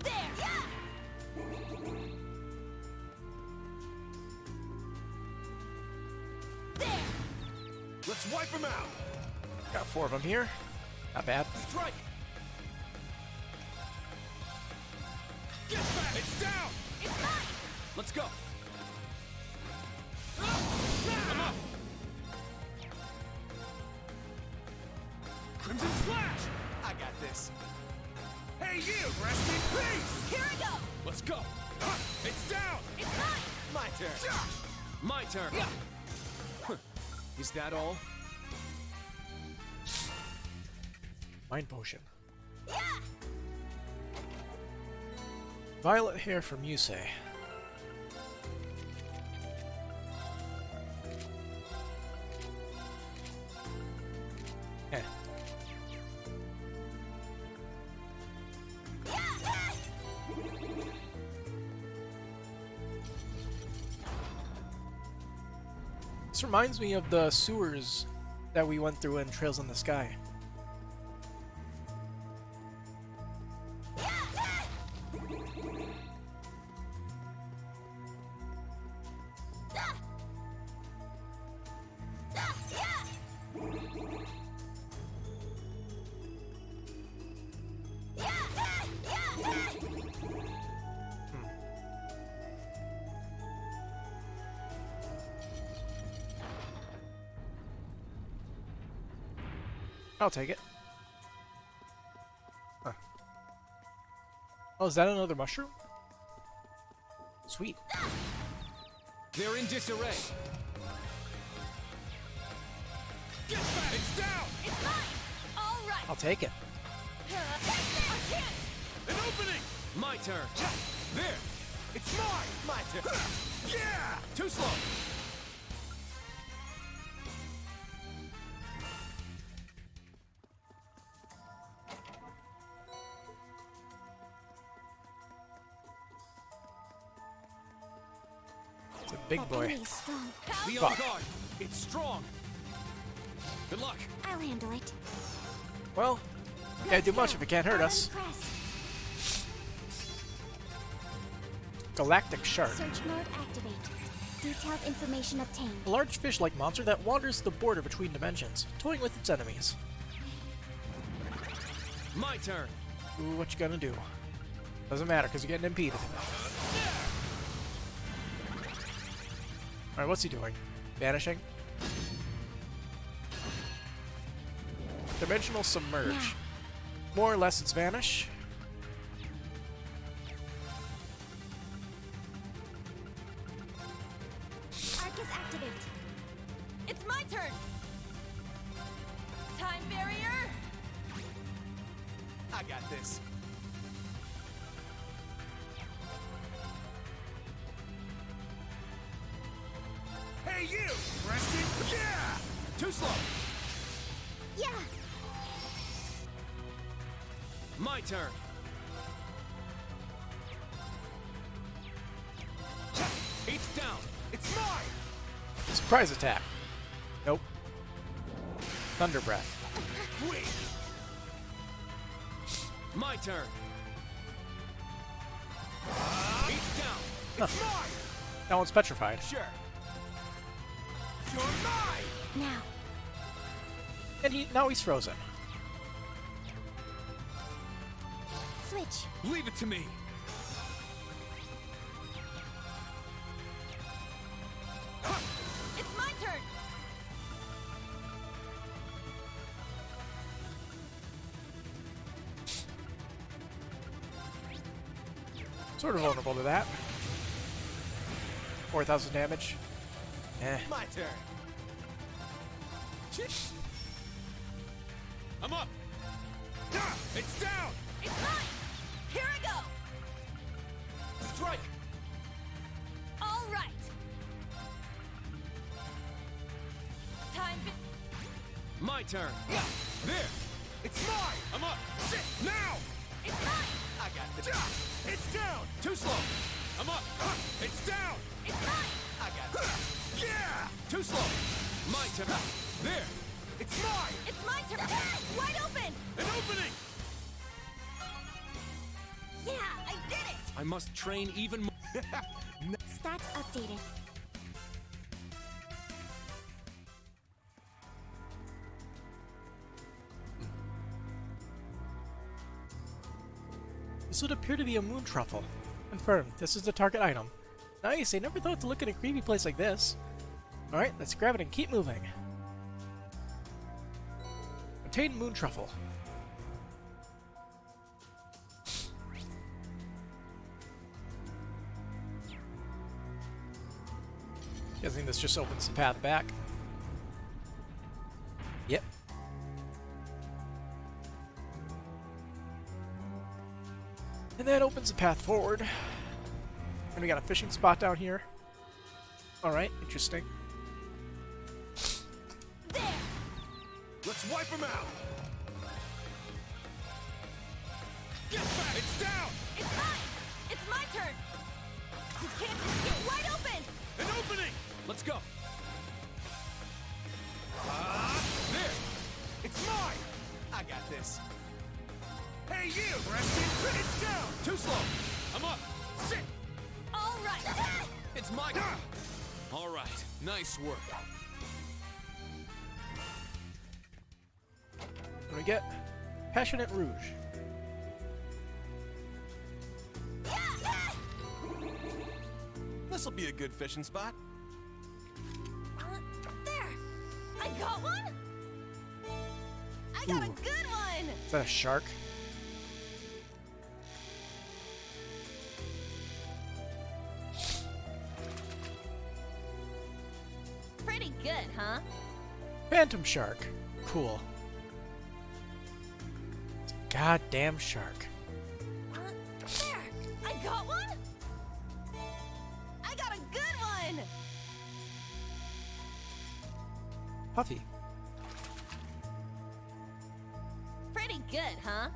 There! There! Let's wipe them out! Got 4 of them here. Not bad. Strike! Get back! It's down! It's mine! Let's go! I'm up! Crimson Slash! I got this. Hey you! Rest in peace! Here I go! Let's go! It's down! It's mine! My turn! My turn! Huh. Is that all? Mind potion. Violet hair from Yusei. Eh. This reminds me of the sewers that we went through in Trails in the Sky. I'll take it. Huh. Oh, is that another mushroom? Sweet. They're in disarray. Get back! It's down! It's mine! All right! I'll take it. An opening! My turn. There! It's mine! My turn. Yeah! Too slow! It's a big That boy. enemy is strong. Be Fuck. on guard! It's strong! Good luck! I'll handle it. Well, can't do much if it can't hurt I'll us. impress. Galactic Shark. Search mode activate. Detailed information obtained. A large fish-like monster that wanders the border between dimensions, toying with its enemies. My turn! Ooh, what you gonna do? Doesn't matter, because you're getting impeded. Alright, what's he doing? Vanishing? Dimensional Submerge. Now. More or less it's vanish. Arcus activate. It's my turn! Time barrier! I got this. Hey, you! Preston! Yeah! Too slow! Yeah! My turn! It's down! It's mine! Surprise attack. Nope. Thunder Breath. Wait! My turn! It's down! It's mine! That one's petrified. Sure! You're mine! Now. And now he's frozen. Switch. Leave it to me! It's my turn! Sort of vulnerable to that. 4,000 damage. Eh. My turn! I'm up! It's down! It's mine! Here I go! Strike! All right! Time My turn! Yeah! There! It's mine! I'm up! Sit! Now! It's mine! I got this! It's down! Too slow! I'm up! It's down! It's mine! I got this! Yeah! Too slow! My turn! There! It's mine! It's my turn! Wide open! An opening! Yeah, I did it! I must train even more. Stats updated. This would appear to be a moon truffle. Confirmed. This is the target item. Nice, I never thought to look at a creepy place like this. Alright, let's grab it and keep moving. Obtain moon truffle. Guessing this just opens the path back. Yep. And that opens a path forward. And we got a fishing spot down here. Alright, interesting. There! Let's wipe him out! Get back! It's down! It's mine! It's my turn! You can't escape! Wide open! An opening! Let's go! There! It's mine! I got this. Hey, you! Preston! It's down! Too slow! I'm up! Sit! All right! It's my... All right. Nice work. What do we get? Passionate Rouge. This'll be a good fishing spot. There! I got one! I got a Ooh. good one! Is that a shark? Pretty good, huh? Phantom Shark. Cool. Goddamn shark. There! I got one! I got a good one! Puffy. Pretty good, huh?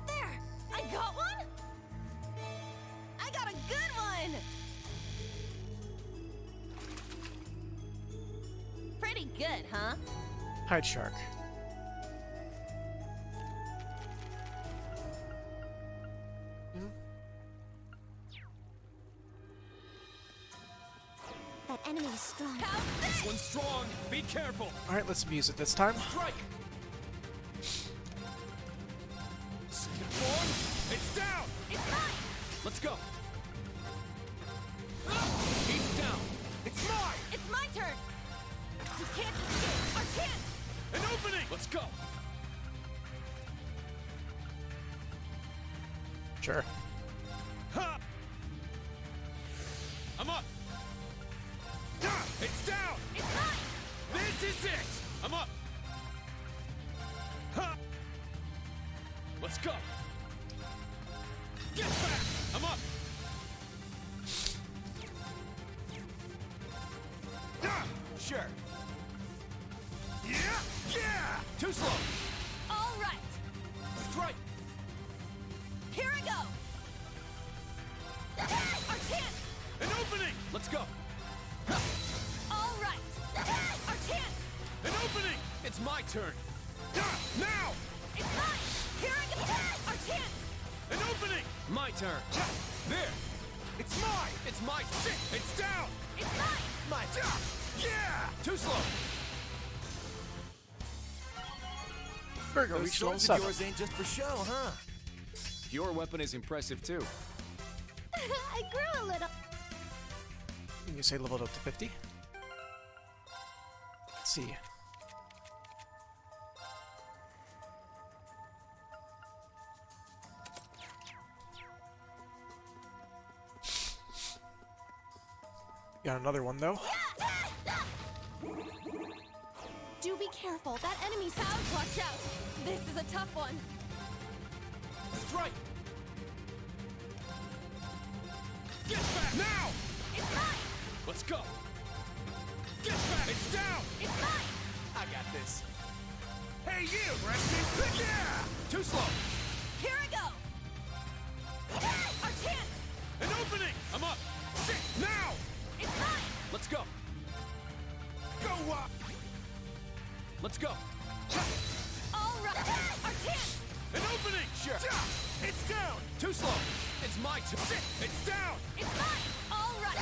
There! I got one! I got a good one! Pretty good, huh? Hide Shark. That enemy is strong. How's This this? one's strong. Be careful. Alright, let's abuse it this time. Strike! Skip form. It's down! It's mine! Let's go. He's down. It's mine! It's my turn! You can't escape! Our chance! An opening! Let's go. Sure. Ha! I'm up. It's down! It's mine! This is it! I'm up! Ha! Let's go! Get back! I'm up! Sure. Yeah! Yeah! Too slow! All right! Strike! Here I go! Our chance! An opening! Let's go! All right! Our chance! An opening! It's my turn! Now! It's mine! Here I go! Our chance! An opening! My turn! There! It's mine! It's my... It's down! It's mine! My turn! Yeah! Too slow! Burger reached level 7. ain't just for show, huh? Your weapon is impressive, too. I grew a little. Can you say leveled up to 50? Let's see. Got another one though. Do be careful. That enemy's House, watch out! This is a tough one! Strike! Get back! Now! It's mine! Let's go! Get back! It's down! It's mine! I got this. Hey, you, Preston! Yeah! Too slow! Here I go! Our chance! An opening! I'm up! Sit! Now! It's mine! Let's go! Go up! Let's go! All right! Our chance! An opening! Sure! It's down! Too slow! It's my turn! Sit! It's down! It's mine! All right!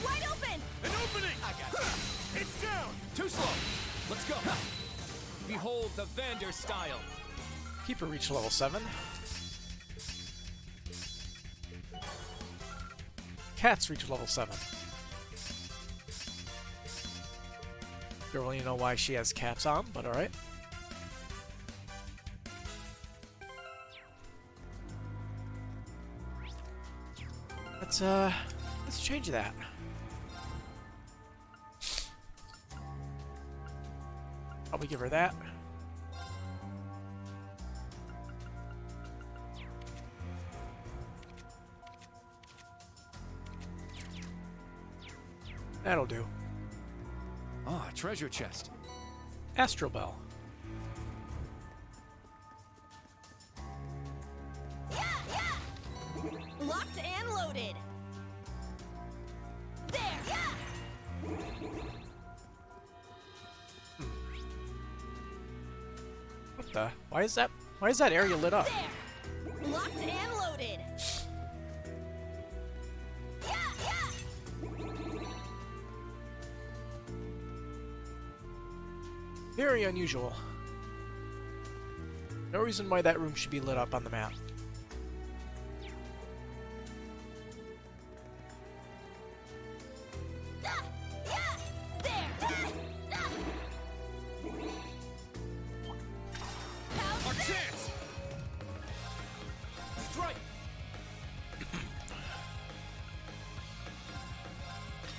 Wide open! An opening! I got it! It's down! Too slow! Let's go! Behold the Vander style! Keeper reached level 7. Cats reached level 7. Don't really know why she has cats on, but alright. Let's change that. Probably give her that. That'll do. Ah, treasure chest. Astral Bell. Locked and loaded. There. What the? Why is that area lit up? There. Locked and loaded. Very unusual. No reason why that room should be lit up on the map. Our chance! Strike!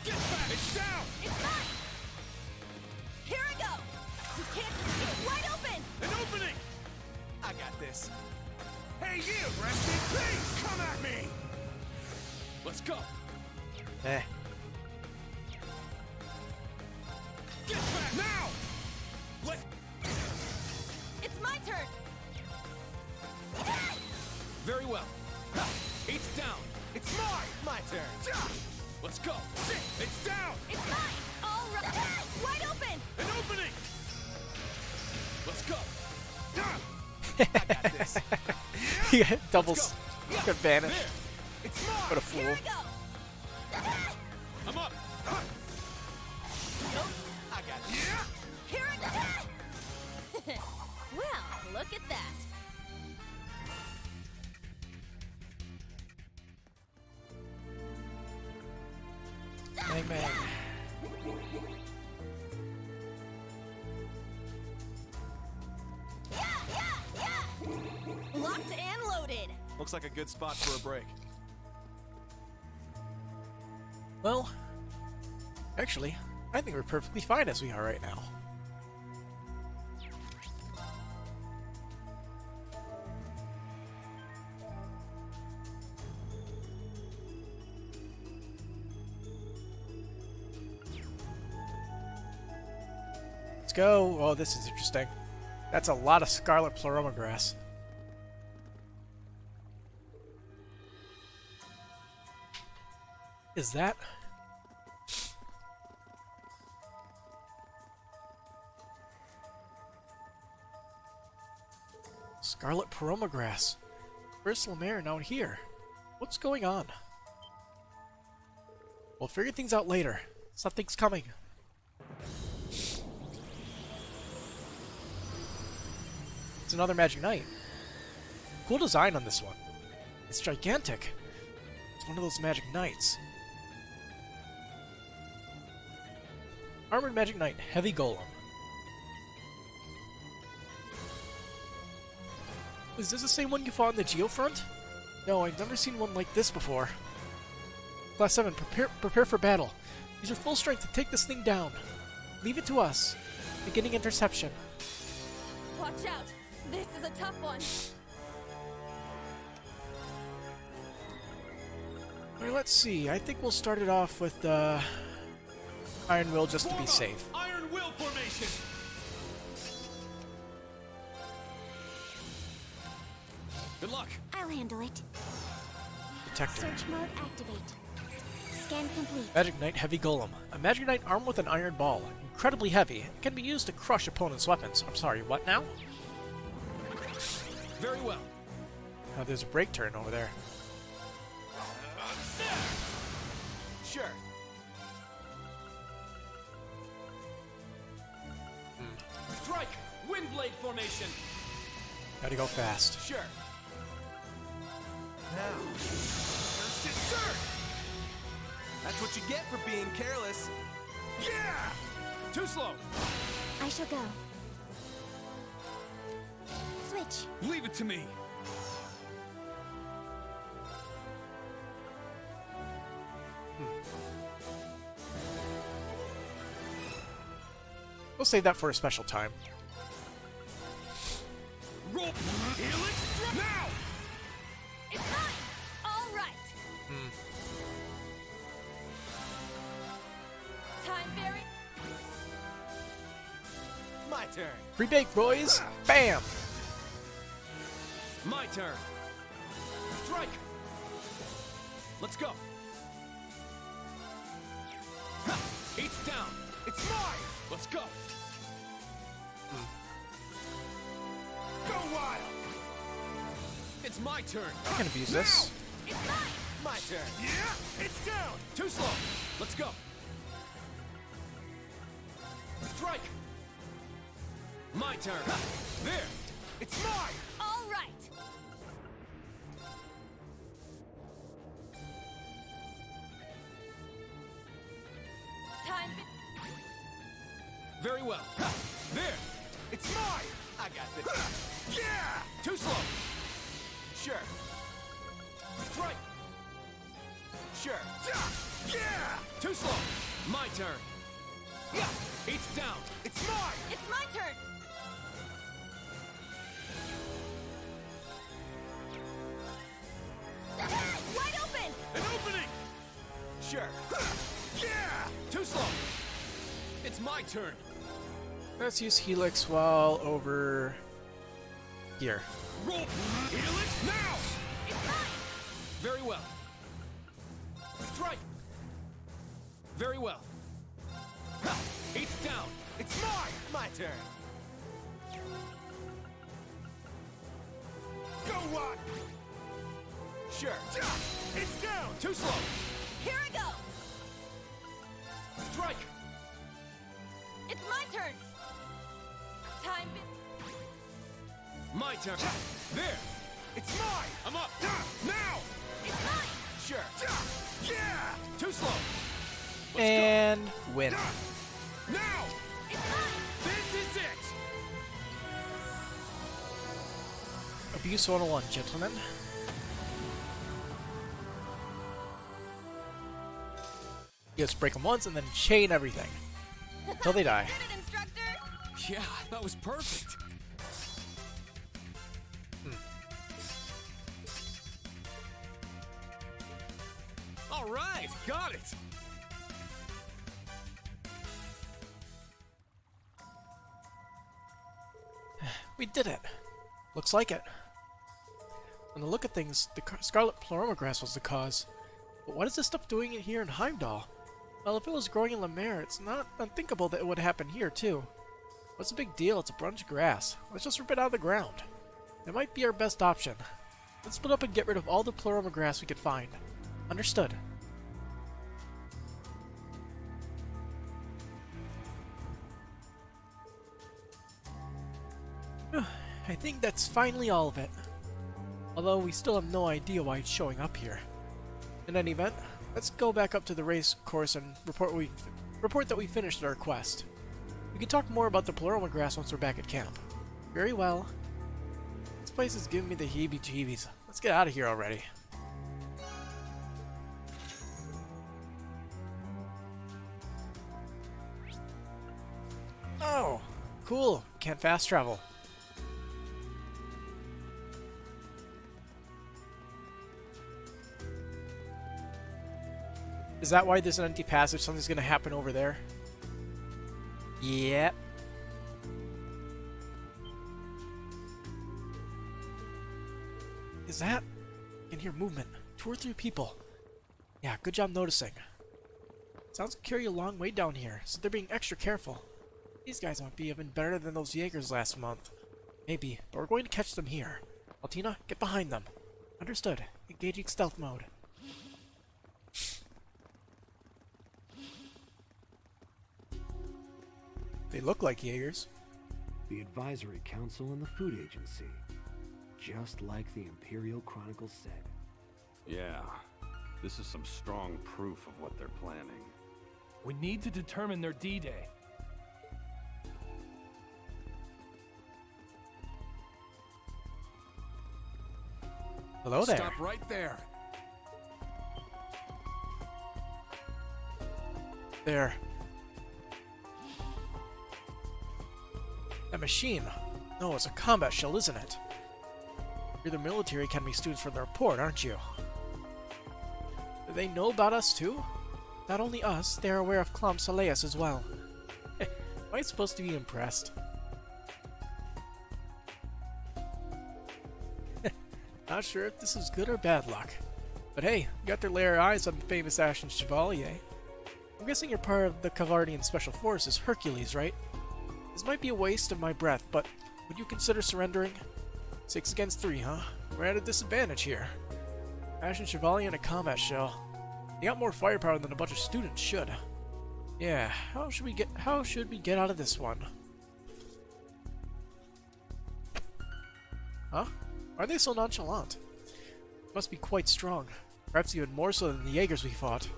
Get back! It's down! It's mine. Here I go. You can't escape. Wide open. An opening! I got this. Hey you, rest in peace! Come at me! Let's go! Eh. Get back! Now! Let... It's my turn. Very well. Ha! It's down! It's mine! My turn! Let's go! It's down! It's mine. All right. Wide open. An opening! Let's go! I got this. He doubles Yeah, could vanish. there. It's mine! What a fool. Here I go. I'm up! Nope. I got this. Yeah! Here I go. Well, look at that. Bang bang. Locked and loaded. Looks like a good spot for a break. Well, actually, I think we're perfectly fine as we are right now. Let's go. Oh, this is interesting. That's a lot of scarlet pleroma grass. Is that? Scarlet pleroma grass. Where's Lemaire out here? What's going on? We'll figure things out later. Something's coming. It's another Magic Knight. Cool design on this one. It's gigantic. It's one of those Magic Knights. Armored Magic Knight, Heavy Golem. Is this the same one you fought on the Geofront? No, I've never seen one like this before. Class 7, prepare for battle. Use your full strength to take this thing down. Leave it to us. Beginning interception. Watch out. This is a tough one. Alright, let's see. I think we'll start it off with Iron Will just to be safe. Iron Will formation! Good luck. I'll handle it. Protector. Search mode activate. Scan complete. Magic Knight Heavy Golem. A Magic Knight armed with an iron ball. Incredibly heavy. It can be used to crush opponents' weapons. I'm sorry, what now? Very well. Oh, there's a break turn over there. Sure. Strike! Windblade formation! Gotta go fast. Sure. Now, first insert! That's what you get for being careless. Yeah! Too slow! I shall go. Switch. Leave it to me! We'll save that for a special time. Roll! Helix! Now! It's mine. All right. turn. Free bake, boys! Bam! My turn. Strike. Let's go. Ha! Heat's down. It's mine. Let's go. Go wild. It's my turn. I can abuse this. It's mine! My turn. Yeah, it's down. Too slow. Let's go. Strike. My turn. Ha! There. It's mine. All right! Time. Very well. Ha! There. It's mine. I got this. Yeah. Too slow. Sure. Strike. Sure. Yeah. Too slow. My turn. Yeah. Heat's down. It's mine. It's my turn! Wide open! An opening. Sure. Yeah. Too slow. It's my turn. Let's use Helix while over here. Roll. Helix now. It's mine! Very well. Strike. Very well. Ha! Heat's down. It's mine. My turn. Go what? Sure. It's down. Too slow. Here I go! Strike. It's my turn! Time. My turn. There. It's mine. I'm up. Now. It's mine! Sure. Yeah. Too slow. Let's And win. go. Now. It's mine! This is it. Abuse 101, gentlemen. You just break them once and then chain everything. Until they die. Did it, instructor! Yeah, that was perfect. All right, got it. We did it. Looks like it. When I look at things, the scarlet pleuromograss was the cause. But what is this stuff doing here in Heimdall? Well, if it was growing in Lemaire, it's not unthinkable that it would happen here, too. What's the big deal? It's a bunch of grass. Let's just rip it out of the ground. That might be our best option. Let's split up and get rid of all the pleuromograss we could find. Understood. I think that's finally all of it. Although we still have no idea why it's showing up here. In any event, let's go back up to the race course and report that we finished our quest. We can talk more about the pleuromograss once we're back at camp. Very well. This place is giving me the heebie-jeebies. Let's get out of here already. Oh, cool. Can't fast travel. Is that why there's an empty passage? Something's gonna happen over there? Yep. Is that? I can hear movement. 2 or 3 people. Yeah, good job noticing. Sounds like carry a long way down here, so they're being extra careful. These guys might be even better than those Jaegers last month. Maybe, but we're going to catch them here. Altina, get behind them. Understood. Engaging stealth mode. They look like Jaegers. The Advisory Council and the Food Agency. Just like the Imperial Chronicles said. Yeah, this is some strong proof of what they're planning. We need to determine their D-Day. Hello there. Stop right there. There. That machine. No, it's a combat shell, isn't it? You're the military academy students from the report, aren't you? Do they know about us too? Not only us, they are aware of Clom Saleus as well. Am I supposed to be impressed? Not sure if this is good or bad luck. But hey, you got their layer eyes on the famous Ashen Chevalier. I'm guessing you're part of the Cavardian Special Forces, Hercules, right? This might be a waste of my breath, but would you consider surrendering? 6 against 3, huh? We're at a disadvantage here. Ashen Chevalier in a combat shell. They got more firepower than a bunch of students should. Yeah, how should we get out of this one? Huh? Why are they so nonchalant? Must be quite strong. Perhaps even more so than the Jaegers we fought.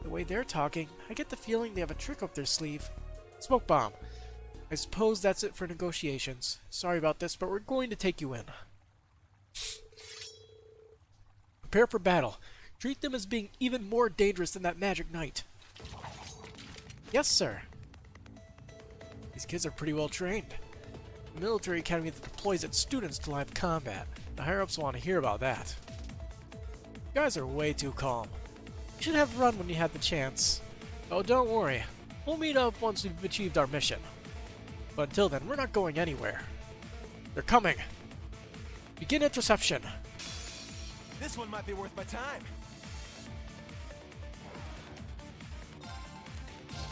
The way they're talking, I get the feeling they have a trick up their sleeve. Smoke bomb. I suppose that's it for negotiations. Sorry about this, but we're going to take you in. Prepare for battle. Treat them as being even more dangerous than that magic knight. Yes, sir. These kids are pretty well trained. The military academy that deploys its students to live combat. The higher-ups want to hear about that. You guys are way too calm. You should have run when you had the chance. Oh, don't worry. We'll meet up once we've achieved our mission. But until then, we're not going anywhere. They're coming. Begin interception. This one might be worth my time.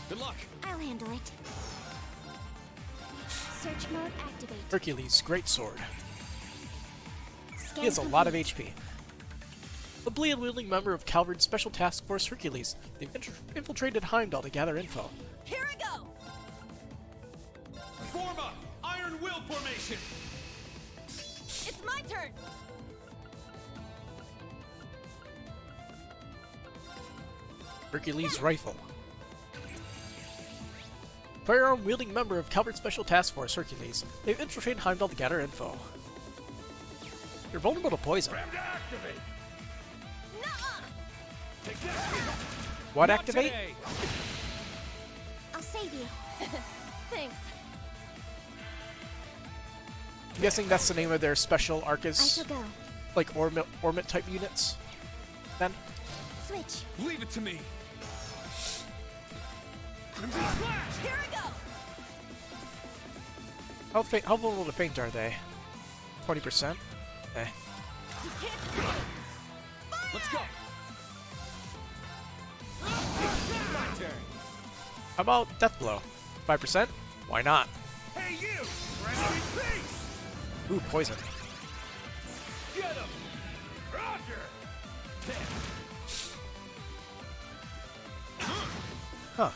Good luck. I'll handle it. Search mode activate. Hercules' greatsword. Scan He has a lot of complete. HP. A blade-wielding member of Calvard's Special Task Force Hercules. They've infiltrated Heimdall to gather info. Here I go! Form up! Iron Will formation! It's my turn! Hercules' rifle. Firearm-wielding member of Calvard Special Task Force Hercules. They've infiltrated Heimdall to gather info. You're vulnerable to poison. Activate! Nuh-uh! Take that! What Not activate? today. I'll save you. Thanks. I'm guessing that's the name of their special I Arcus, shall go. like Ormit type units. Then Switch. Leave it to me. Here I go! how vulnerable to faint are they? 20%. Eh. You can't escape! Let's go. My turn. How about death blow? 5%? Why not? Hey you! Rest in peace! Ooh, poison. Get him! Roger! Huh.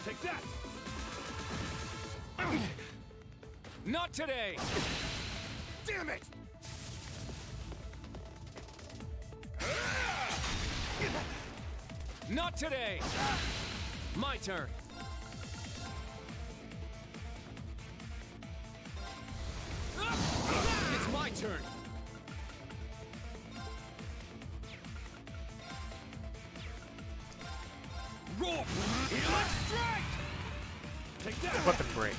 Take that! Not today! Damn it! Not today! My turn! It's my turn! Roll! Elect strike! Take that! Weapon break.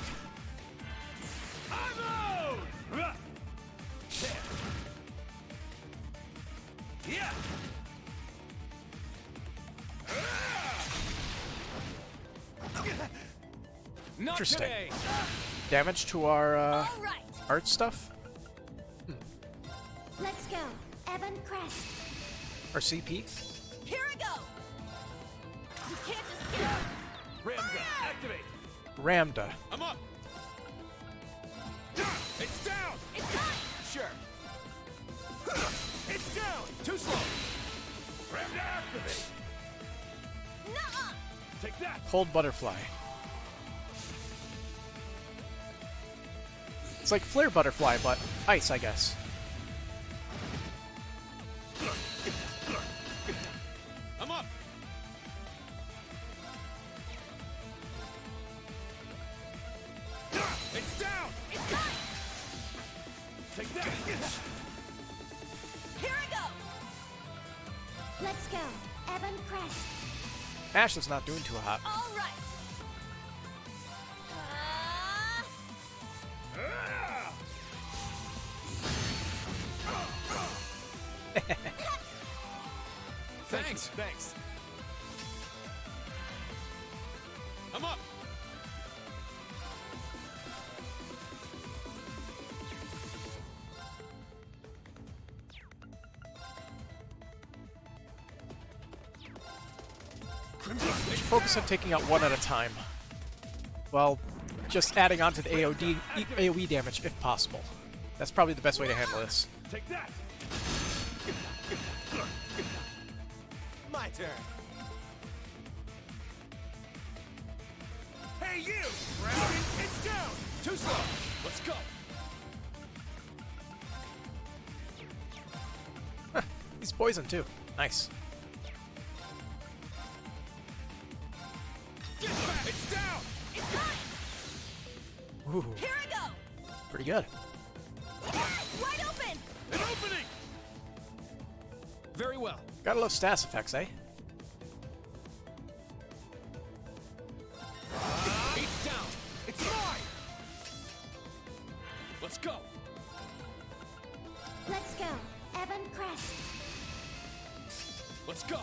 I'm out! Yeah! Not Interesting. today. Damage to our All right! art stuff? Let's go. Evan Crest. Our CP? Here I go! You can't escape! Ram gun, activate! Ramda. I'm up! It's down! It's mine! Sure. It's down! Too slow! Ram to activate! Nuh-uh! Take that! Cold butterfly. It's like flare butterfly, but ice, I guess. I'm up! It's down! It's mine! Take that! Here I go! Let's go. Evan Crest. Ashley's not doing too hot. All right! Thanks! Thanks! I'm up! We should focus on taking out one at a time. Well, just adding on to the AoE damage if possible. That's probably the best way to handle this. Take that! My turn. Hey, you! Grab it, it's down! Too slow! Let's go! He's poisoned too. Nice. Get back! It's down! It's mine! Ooh, Here I go! pretty good. Wide open! An opening! Very well. Gotta love status effects, eh? It's down. It's mine! Let's go. Let's go. Evan Crest. Let's go.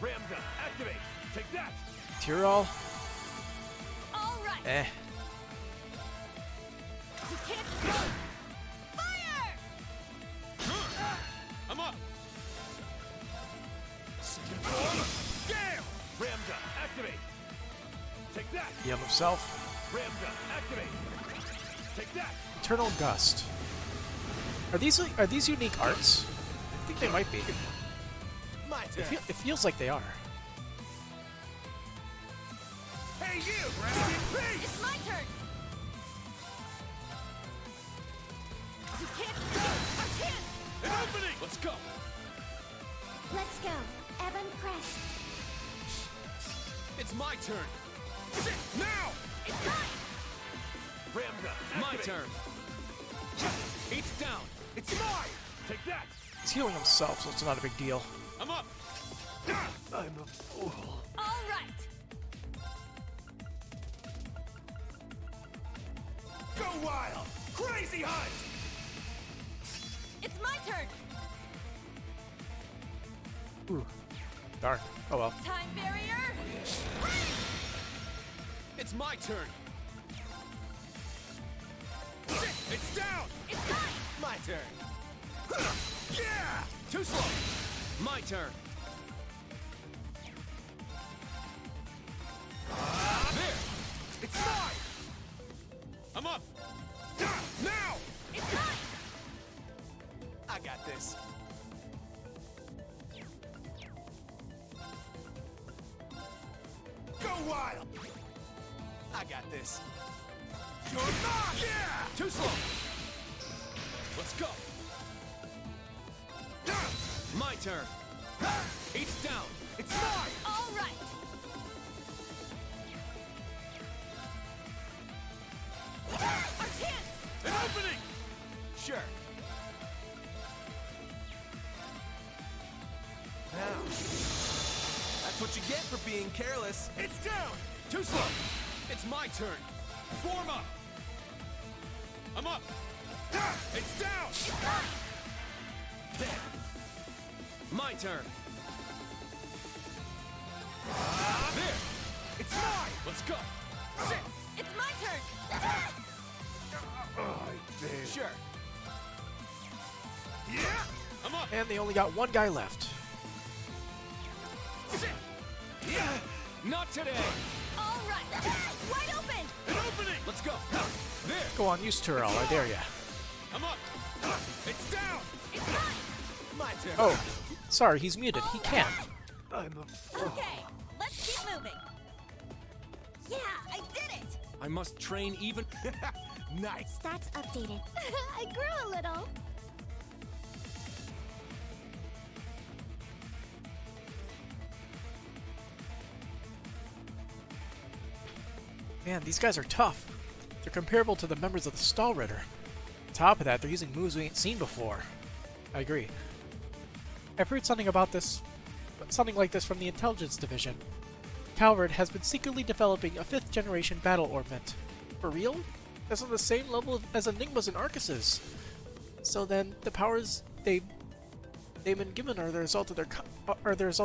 Ram gun, activate! Take that! Tyrol. All right! Eh. You can't go! Fire! I'm up. Second form! Damn! Ram gun, activate! Take that! Heal himself. Ram gun, activate! Take that! Eternal Gust. Are these unique arts? I think they might be. My turn! It feels like they are. Hey, you! Grab it, please! It's my turn! You can't go! I can't! An opening! Let's go. Let's go. Evan Crest. It's my turn. Sit now! It's mine! Ram gun, My activate! turn. It's down. It's mine! Take that! He's healing himself, so it's not a big deal. I'm up. I'm a fool. All right! Go wild! Crazy hunt! It's my turn! Ooh. Darn. Oh well. Time barrier! It's my turn. Sit! It's down! It's mine! My turn! Yeah! Too slow. My turn. There. It's mine! I'm up. Now! It's mine! I got this. Go wild! I got this. You're not! Yeah! Too slow. Let's go. My turn. It's down. It's mine! All right! Our chance! An opening! Sure. Now. That's what you get for being careless. It's down! Too slow. It's my turn. Form up. I'm up. It's down! It's mine! There. My turn. There! It's mine! Let's go. Sit! It's my turn! Sure. Yeah! I'm up. And they only got one guy left. Sit! Yeah! Not today. All right! Wide open! An opening! Let's go. There. Go on, use Tyrell. I dare ya. I'm up. It's down! It's mine! My turn. Oh, sorry, he's muted. He can't. I'm a fool. Okay, let's keep moving. Yeah, I did it! I must train even. Nice. Stats updated. I grew a little. Man, these guys are tough. They're comparable to the members of the Stahlritter. On top of that, they're using moves we ain't seen before. I agree. I've heard something like this from the Intelligence Division. Calvert has been secretly developing a 5th generation battle ornament. For real? That's on the same level as Enigma's and Arcus's. So then, the powers they've been given are the result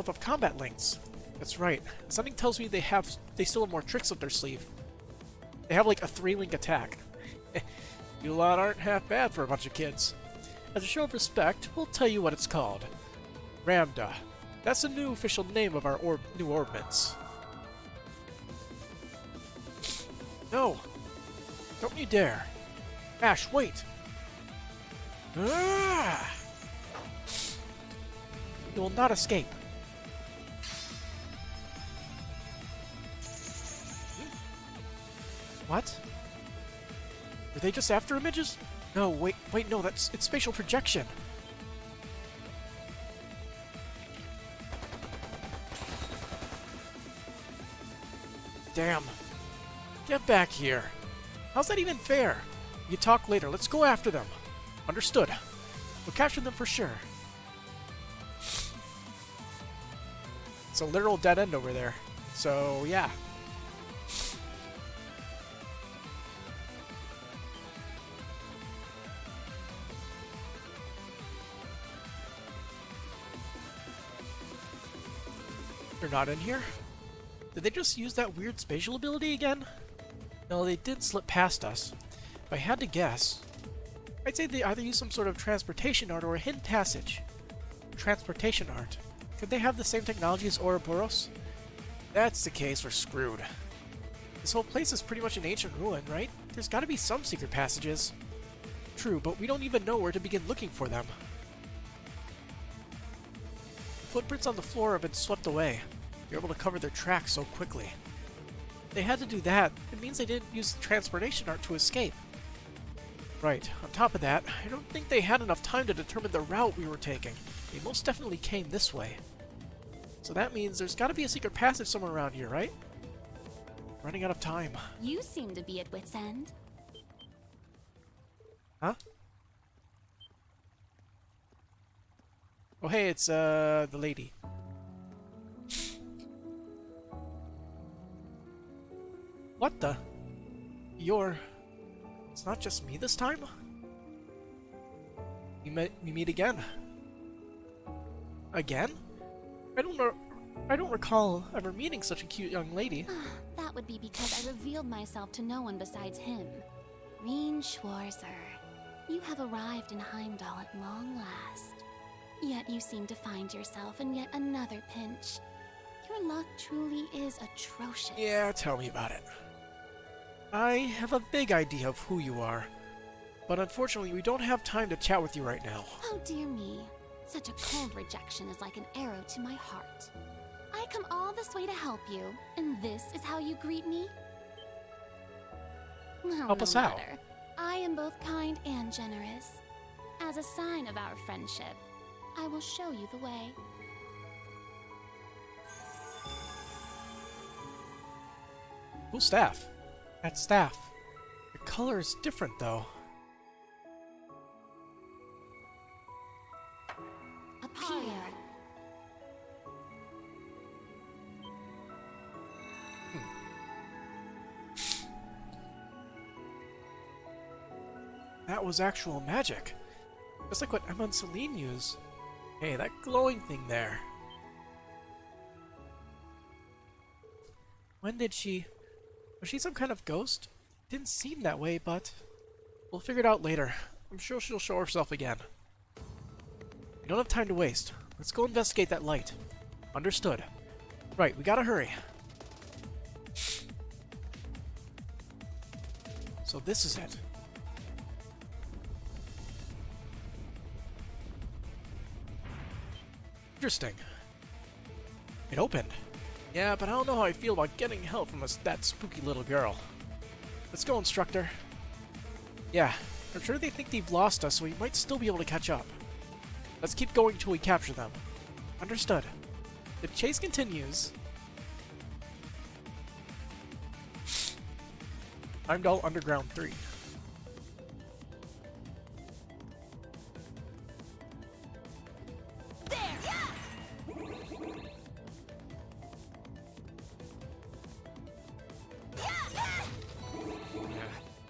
of combat links. That's right. Something tells me they still have more tricks up their sleeve. They have like a 3-link attack. You lot aren't half bad for a bunch of kids. As a show of respect, we'll tell you what it's called. Ramda. That's the new official name of our new orbits. No! Don't you dare! Ash, wait! Ah! You will not escape. What? Are they just after images? No, wait, no, it's spatial projection. Damn. Get back here. How's that even fair? You talk later. Let's go after them. Understood. We'll capture them for sure. It's a literal dead end over there. So, yeah. They're not in here? Did they just use that weird spatial ability again? No, they did slip past us. If I had to guess, I'd say they either use some sort of transportation art or a hidden passage. Transportation art. Could they have the same technology as Ouroboros? If that's the case, we're screwed. This whole place is pretty much an ancient ruin, right? There's gotta be some secret passages. True, but we don't even know where to begin looking for them. The footprints on the floor have been swept away. You're able to cover their tracks so quickly. If they had to do that, it means they didn't use the transportation art to escape. Right, on top of that, I don't think they had enough time to determine the route we were taking. They most definitely came this way. So that means there's gotta be a secret passage somewhere around here, right? Running out of time. You seem to be at wit's end. Huh? Oh hey, it's the lady. What the? It's not just me this time? We meet again. Again? I don't recall ever meeting such a cute young lady. That would be because I revealed myself to no one besides him. Reen Schwarzer. You have arrived in Heimdall at long last. Yet you seem to find yourself in yet another pinch. Your luck truly is atrocious. Yeah, tell me about it. I have a big idea of who you are, but unfortunately we don't have time to chat with you right now. Oh dear me. Such a cold rejection is like an arrow to my heart. I come all this way to help you, and this is how you greet me? Well, Help us out. matter. I am both kind and generous. As a sign of our friendship, I will show you the way. Cool staff. That staff. The color is different though. Appear. That was actual magic. Just like what Emma and Celine use. Hey, that glowing thing there. When did she... Was she some kind of ghost? Didn't seem that way, but... We'll figure it out later. I'm sure she'll show herself again. We don't have time to waste. Let's go investigate that light. Understood. Right, we gotta hurry. So this is it. Interesting. It opened. Yeah, but I don't know how I feel about getting help from that spooky little girl. Let's go, instructor. Yeah, I'm sure they think they've lost us, so we might still be able to catch up. Let's keep going until we capture them. Understood. The chase continues. Heimdall Underground 3.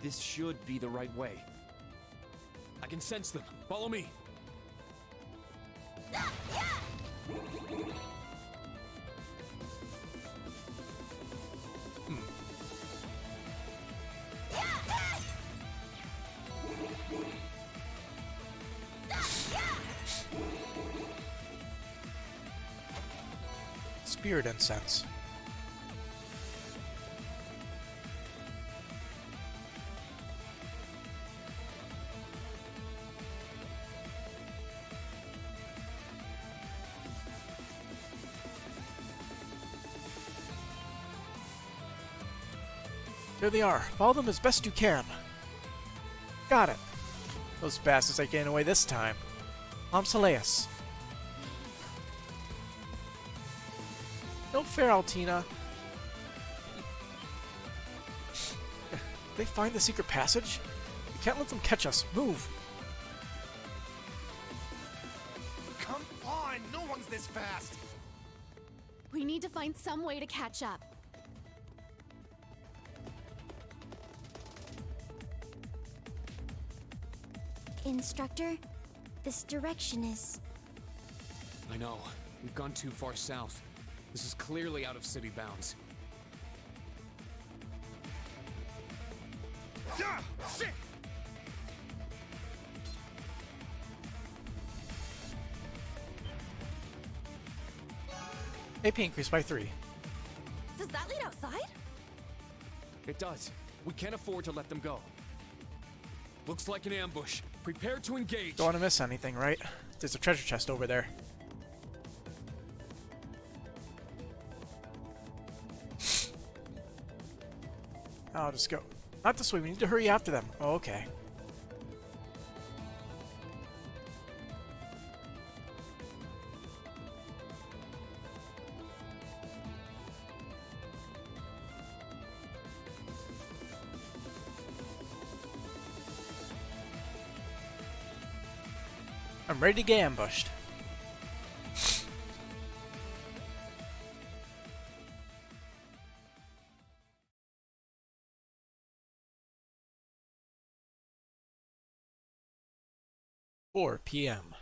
This should be the right way. I can sense them. Follow me. spirit incense. There they are. Follow them as best you can. Got it. Those bastards ain't getting away this time. Soleus. No fair, Altina. They find the secret passage? We can't let them catch us. Move. Come on! No one's this fast! We need to find some way to catch up. Instructor, this direction is... I know. We've gone too far south. This is clearly out of city bounds. Shit! AP increased by 3. Does that lead outside? It does. We can't afford to let them go. Looks like an ambush. Prepare to engage. Don't want to miss anything, right? There's a treasure chest over there. I'll just go. Not this way, we need to hurry after them. Oh, okay. I'm ready to get ambushed. (4 p.m.)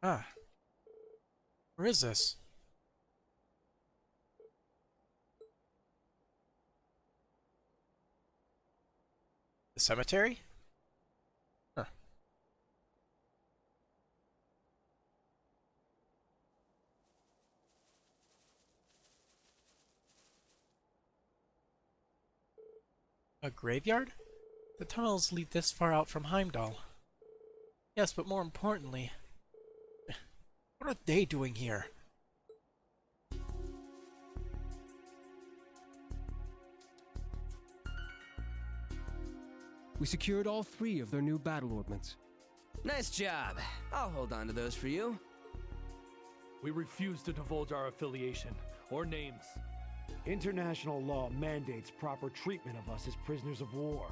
Ah. Where is this? The cemetery? Huh. A graveyard? The tunnels lead this far out from Heimdall. Yes, but more importantly, what are they doing here? We secured all 3 of their new battle ordnance. Nice job. I'll hold on to those for you. We refuse to divulge our affiliation or names. International law mandates proper treatment of us as prisoners of war.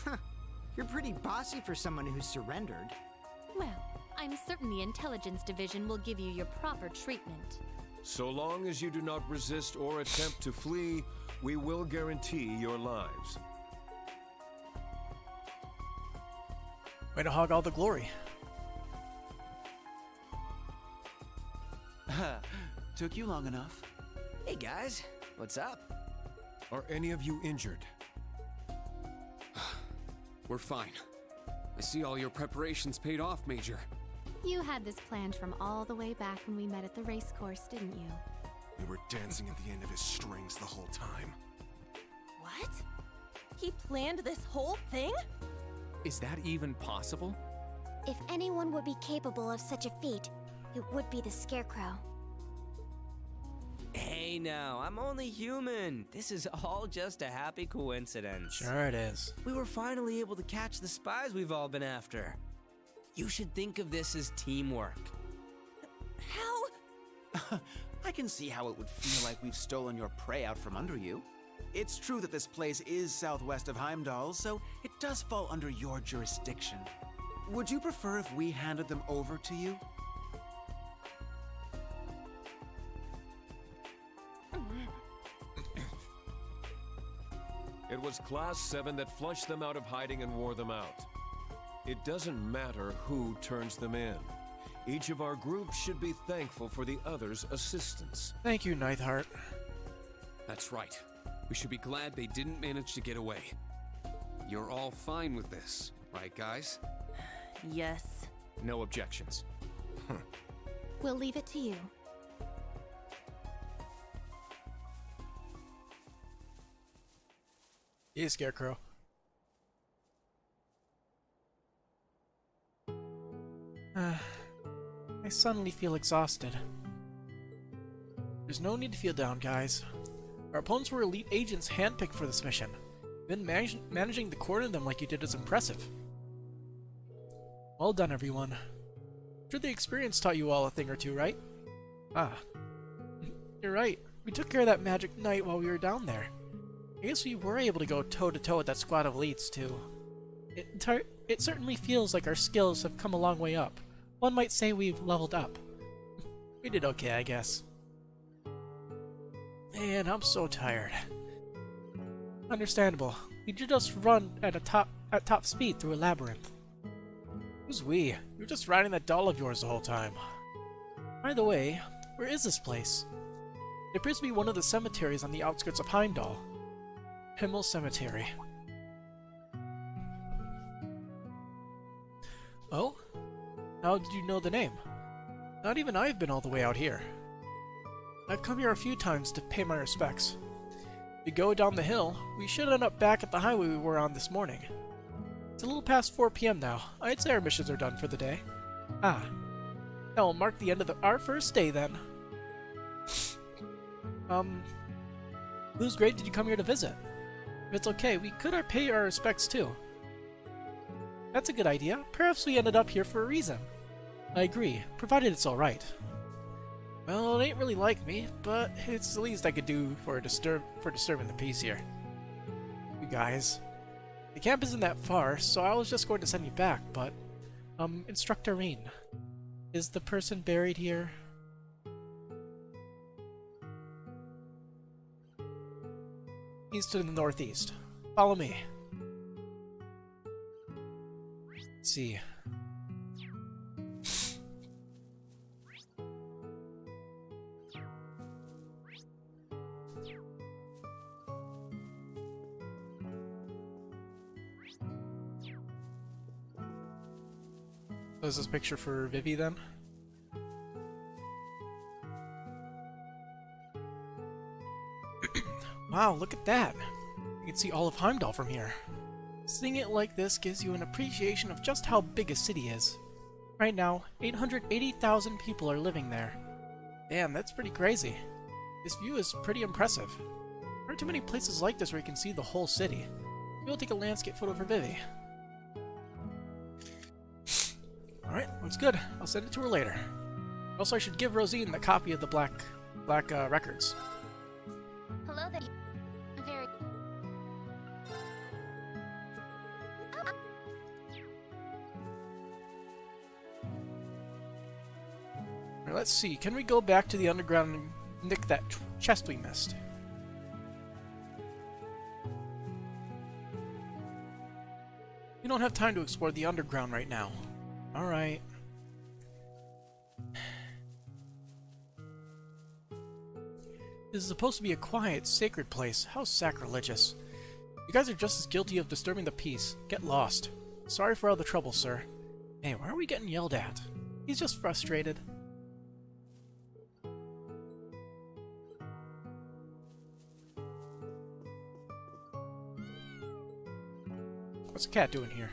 Huh. You're pretty bossy for someone who's surrendered. Well, I'm certain the Intelligence Division will give you your proper treatment. So long as you do not resist or attempt to flee, we will guarantee your lives. Way to hog all the glory. Took you long enough. Hey guys, what's up? Are any of you injured? We're fine. I see all your preparations paid off, Major. You had this planned from all the way back when we met at the race course, didn't you? We were dancing at the end of his strings the whole time. What? He planned this whole thing? Is that even possible? If anyone would be capable of such a feat, it would be the Scarecrow. Hey now, I'm only human. This is all just a happy coincidence. Sure it is. We were finally able to catch the spies we've all been after. You should think of this as teamwork. How? I can see how it would feel like we've stolen your prey out from under you. It's true that this place is southwest of Heimdall, so it does fall under your jurisdiction. Would you prefer if we handed them over to you? It was Class 7 that flushed them out of hiding and wore them out. It doesn't matter who turns them in. Each of our groups should be thankful for the other's assistance. Thank you, Neidhart. That's right. We should be glad they didn't manage to get away. you're all fine with this, right, guys? Yes. No objections. We'll leave it to you. Yeah, Scarecrow. I suddenly feel exhausted. There's no need to feel down, guys. Our opponents were elite agents handpicked for this mission. Even managing to corner them like you did is impressive. Well done, everyone. I'm sure the experience taught you all a thing or two, right? Ah. You're right. We took care of that magic knight while we were down there. I guess we were able to go toe-to-toe with that squad of elites, too. It certainly feels like our skills have come a long way up. One might say we've leveled up. We did okay, I guess. Man, I'm so tired. Understandable. We just run at top speed through a labyrinth. Who's we? We were just riding that doll of yours the whole time. By the way, where is this place? It appears to be one of the cemeteries on the outskirts of Heimdall. Himmel Cemetery. Oh? How did you know the name? Not even I've been all the way out here. I've come here a few times to pay my respects. If we go down the hill, we should end up back at the highway we were on this morning. It's a little past 4 p.m. now. I'd say our missions are done for the day. Ah. That will mark the end of our first day then. Whose grave did you come here to visit? If it's okay, we could pay our respects too. That's a good idea. Perhaps we ended up here for a reason. I agree, provided it's alright. Well, it ain't really like me, but it's the least I could do for disturbing the peace here. You guys. The camp isn't that far, so I was just going to send you back, but... Instructor Rean. Is the person buried here? He's to the northeast. Follow me. Let's see. So is this picture for Vivi then? Wow, look at that! You can see all of Heimdall from here. Seeing it like this gives you an appreciation of just how big a city is. Right now, 880,000 people are living there. Damn, that's pretty crazy. This view is pretty impressive. There aren't too many places like this where you can see the whole city. Maybe we'll take a landscape photo for Vivi. Alright, looks good. I'll send it to her later. Also, I should give Rosine the copy of the Black records. Hello there. Very. Alright, let's see. Can we go back to the underground and nick that chest we missed? We don't have time to explore the underground right now. Alright. This is supposed to be a quiet, sacred place. How sacrilegious. You guys are just as guilty of disturbing the peace. Get lost. Sorry for all the trouble, sir. Hey, why are we getting yelled at? He's just frustrated. What's the cat doing here?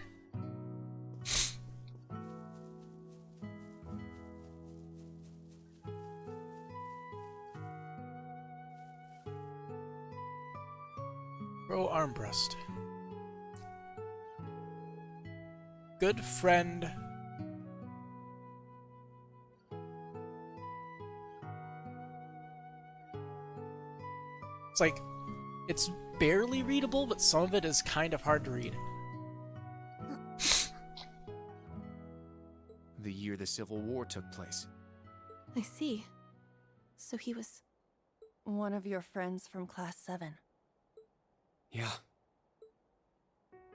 Crow Armbrust. Good friend. It's like, it's barely readable, but some of it is kind of hard to read. The year the Civil War took place. I see. So he was one of your friends from Class 7. Yeah.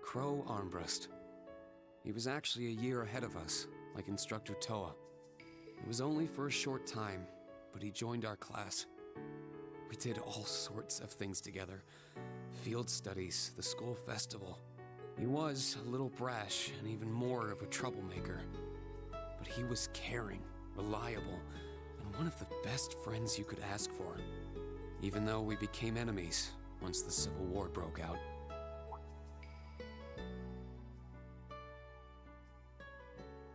Crow Armbrust. He was actually a year ahead of us, like Instructor Toa. It was only for a short time, but he joined our class. We did all sorts of things together. Field studies, the school festival. He was a little brash and even more of a troublemaker. But he was caring, reliable, and one of the best friends you could ask for. Even though we became enemies once the Civil War broke out.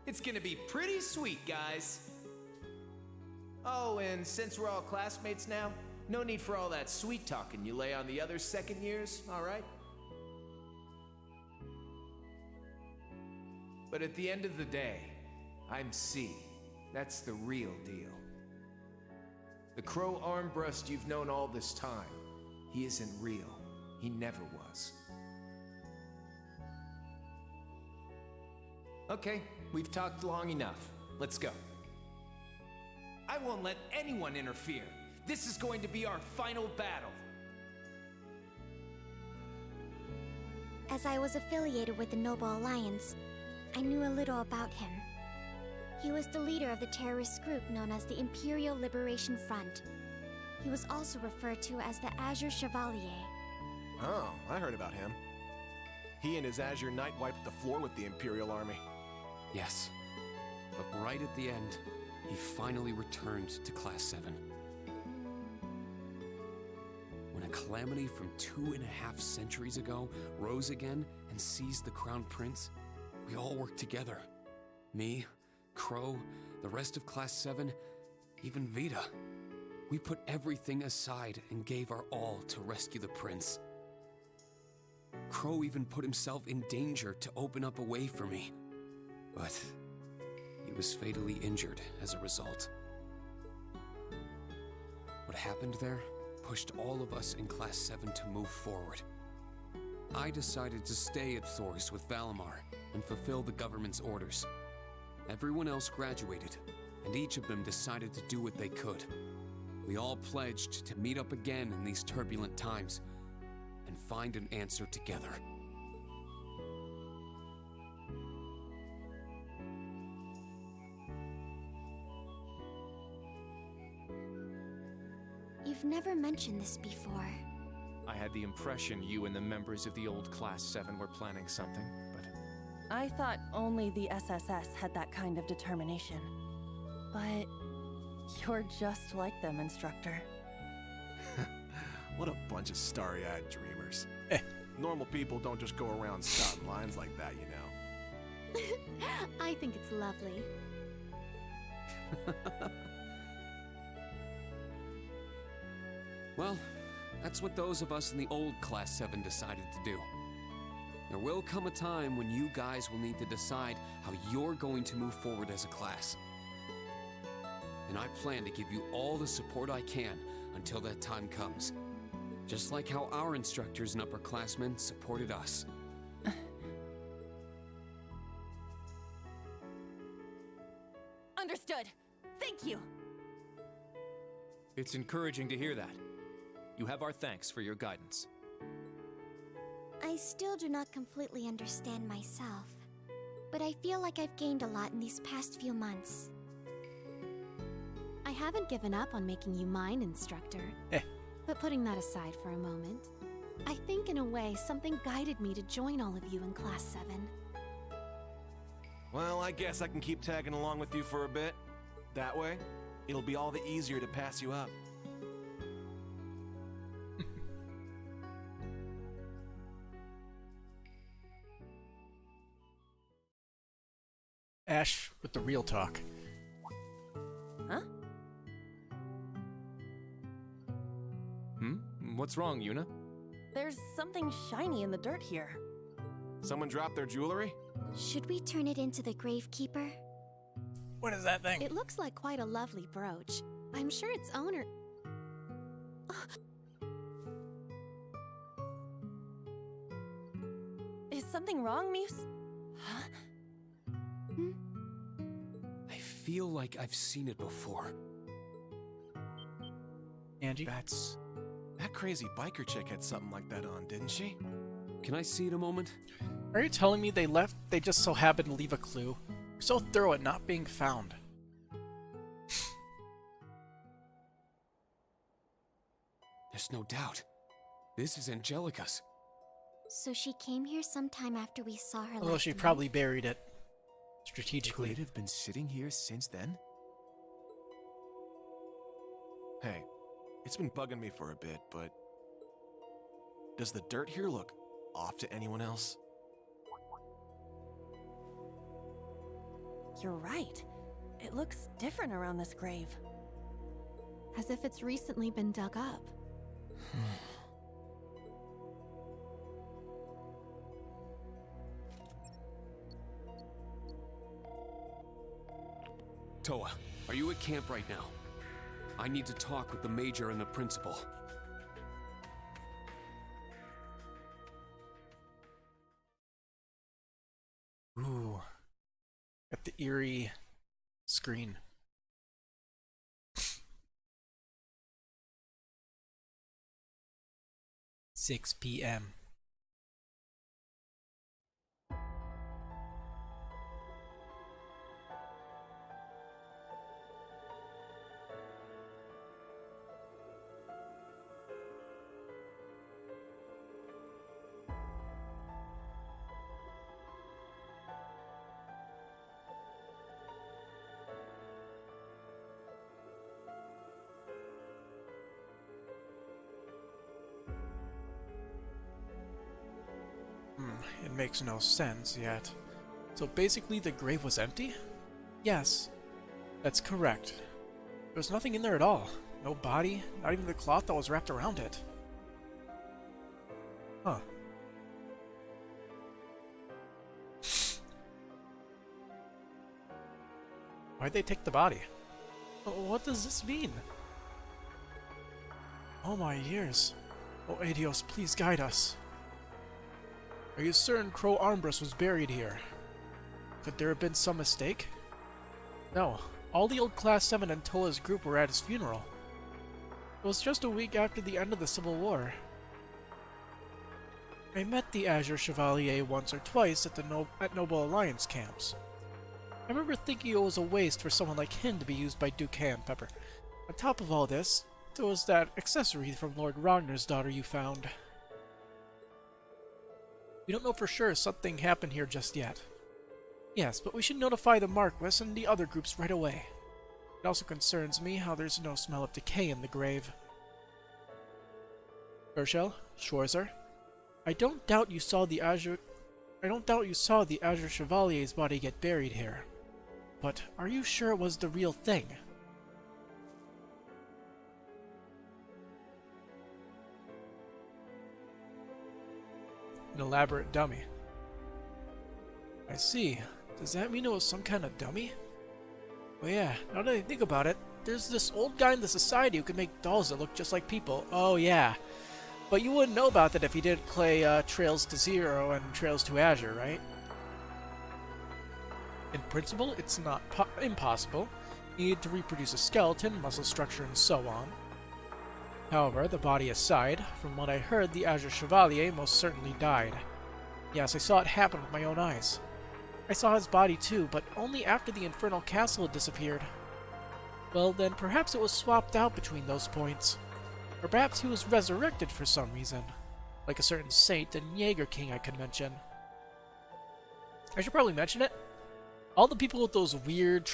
It's gonna be pretty sweet, guys. Oh, and since we're all classmates now, no need for all that sweet talking you lay on the other second years, all right? But at the end of the day, I'm C. That's the real deal. The Crow Armbrust you've known all this time, he isn't real. He never was. Okay, we've talked long enough. Let's go. I won't let anyone interfere. This is going to be our final battle. As I was affiliated with the Noble Alliance, I knew a little about him. He was the leader of the terrorist group known as the Imperial Liberation Front. He was also referred to as the Azure Chevalier. Oh, I heard about him. He and his Azure Knight wiped the floor with the Imperial Army. Yes. But right at the end, he finally returned to Class 7. When a calamity from 2.5 centuries ago rose again and seized the Crown Prince, we all worked together. Me, Crow, the rest of Class 7, even Vita. We put everything aside and gave our all to rescue the Prince. Crow even put himself in danger to open up a way for me. But he was fatally injured as a result. What happened there pushed all of us in Class 7 to move forward. I decided to stay at Thors with Valimar and fulfill the government's orders. Everyone else graduated, and each of them decided to do what they could. We all pledged to meet up again in these turbulent times and find an answer together. You've never mentioned this before. I had the impression you and the members of the old Class 7 were planning something, but... I thought only the SSS had that kind of determination. But you're just like them, Instructor. What a bunch of starry-eyed dreamers. Normal people don't just go around spouting lines like that, you know. I think it's lovely. Well, that's what those of us in the old Class 7 decided to do. There will come a time when you guys will need to decide how you're going to move forward as a class. And I plan to give you all the support I can until that time comes. Just like how our instructors and upperclassmen supported us. Understood. Thank you. It's encouraging to hear that. You have our thanks for your guidance. I still do not completely understand myself, but I feel like I've gained a lot in these past few months. I haven't given up on making you mine, Instructor. But putting that aside for a moment, I think in a way something guided me to join all of you in Class 7. Well, I guess I can keep tagging along with you for a bit. That way, it'll be all the easier to pass you up. Ash with the real talk. Huh? What's wrong, Yuna? There's something shiny in the dirt here. Someone dropped their jewelry? Should we turn it into the Gravekeeper? What is that thing? It looks like quite a lovely brooch. I'm sure its owner... Is something wrong, Muse? Huh? I feel like I've seen it before. Angie? That crazy biker chick had something like that on, didn't she? Can I see it a moment? Are you telling me they just so happened to leave a clue? You're so thorough at not being found. There's no doubt. This is Angelica's. So she came here sometime after we saw her Although last she night? probably buried it strategically. Could it have been sitting here since then? Hey, it's been bugging me for a bit, but does the dirt here look off to anyone else? You're right. It looks different around this grave. As if it's recently been dug up. Toa, are you at camp right now? I need to talk with the Major and the Principal. Ooh. Got the eerie screen. "6 p.m. It makes no sense yet. So basically the grave was empty? Yes, that's correct. There was nothing in there at all. No body, not even the cloth that was wrapped around it. Huh. Why'd they take the body? What does this mean? Oh my ears. Oh Adios, please guide us. Are you certain Crow Armbrust was buried here? Could there have been some mistake? No, all the old Class 7 and Toa's group were at his funeral. It was just a week after the end of the Civil War. I met the Azure Chevalier once or twice at Noble Alliance camps. I remember thinking it was a waste for someone like him to be used by Duke Pepper. On top of all this, there was that accessory from Lord Ragnar's daughter you found. We don't know for sure if something happened here just yet. Yes, but we should notify the Marquis and the other groups right away. It also concerns me how there's no smell of decay in the grave. Herschel, Schwarzer, I don't doubt you saw the Azure Chevalier's body get buried here. But are you sure it was the real thing? An elaborate dummy. I see. Does that mean it was some kind of dummy? Well, yeah, now that I think about it, there's this old guy in the society who could make dolls that look just like people. Oh, yeah. But you wouldn't know about that if he didn't play Trails to Zero and Trails to Azure, right? In principle, it's not impossible. You need to reproduce a skeleton, muscle structure, and so on. However, the body aside, from what I heard, the Azure Chevalier most certainly died. Yes, I saw it happen with my own eyes. I saw his body too, but only after the Infernal Castle had disappeared. Well then, perhaps it was swapped out between those points. Or perhaps he was resurrected for some reason. Like a certain saint and Jaeger King I could mention. I should probably mention it. All the people with those weird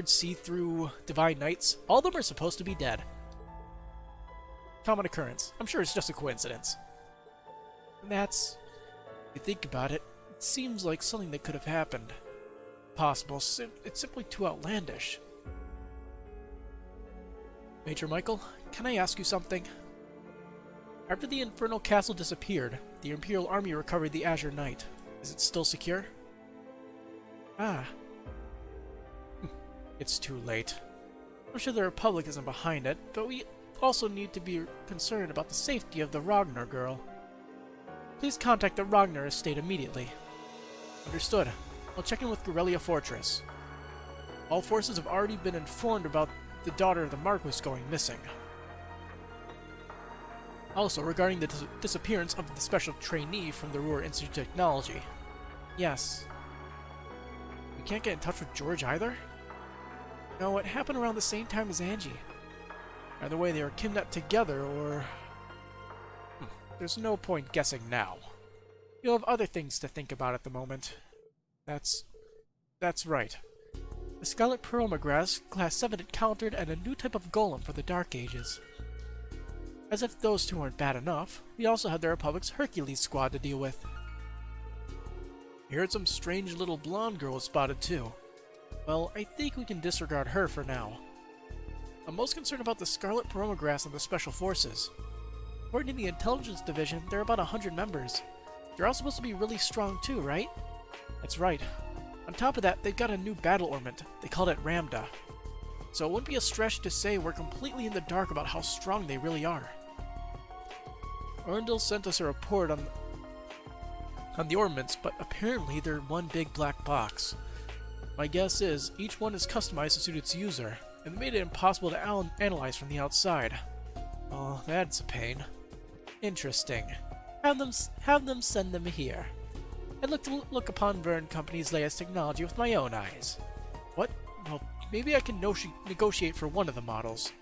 see-through divine knights, all of them are supposed to be dead. Common occurrence. I'm sure it's just a coincidence. And that's, if you think about it, it seems like something that could have happened. Possible. It's simply too outlandish. Major Michael, can I ask you something? After the Infernal Castle disappeared, the Imperial Army recovered the Azure Knight. Is it still secure? Ah. It's too late. I'm sure the Republic isn't behind it, but we also need to be concerned about the safety of the Ragnar girl. Please contact the Ragnar estate immediately. Understood. I'll check in with Guerrilla Fortress. All forces have already been informed about the daughter of the Marquis going missing. Also, regarding the disappearance of the special trainee from the Ruhr Institute of Technology. Yes. We can't get in touch with George either? No, it happened around the same time as Angie. Either way, they were kidnapped together, or... there's no point guessing now. You'll have other things to think about at the moment. That's right. The Scarlet Perlmagrass Class 7 encountered and a new type of golem for the Dark Ages. As if those two weren't bad enough, we also had the Republic's Hercules squad to deal with. I heard some strange little blonde girl was spotted too. Well, I think we can disregard her for now. I'm most concerned about the Scarlet Perlmagrass and the Special Forces. According to the Intelligence Division, there are about 100 members. They're all supposed to be really strong too, right? That's right. On top of that, they've got a new battle ornament. They called it Ramda. So it wouldn't be a stretch to say we're completely in the dark about how strong they really are. Arundel sent us a report on the ornaments, but apparently they're one big black box. My guess is each one is customized to suit its user, and they made it impossible to analyze from the outside. Oh, that's a pain. Interesting. Have them send them here. I'd look upon Verne Company's latest technology with my own eyes. What? Well, maybe I can negotiate for one of the models.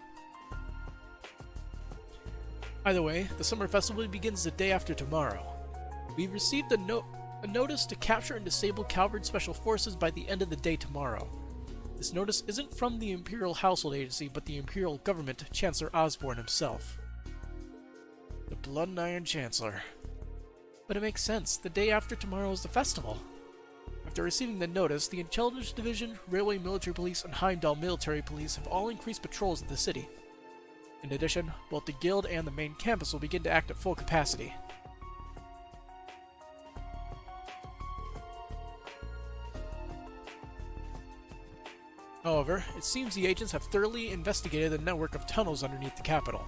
Either way, the summer festival begins the day after tomorrow. We've received a notice to capture and disable Calvard Special Forces by the end of the day tomorrow. This notice isn't from the Imperial Household Agency, but the Imperial Government, Chancellor Osborne himself. The Blood and Iron Chancellor. But it makes sense. The day after tomorrow is the festival. After receiving the notice, the Intelligence Division, Railway Military Police, and Heimdall Military Police have all increased patrols in the city. In addition, both the Guild and the main campus will begin to act at full capacity. However, it seems the agents have thoroughly investigated the network of tunnels underneath the capital.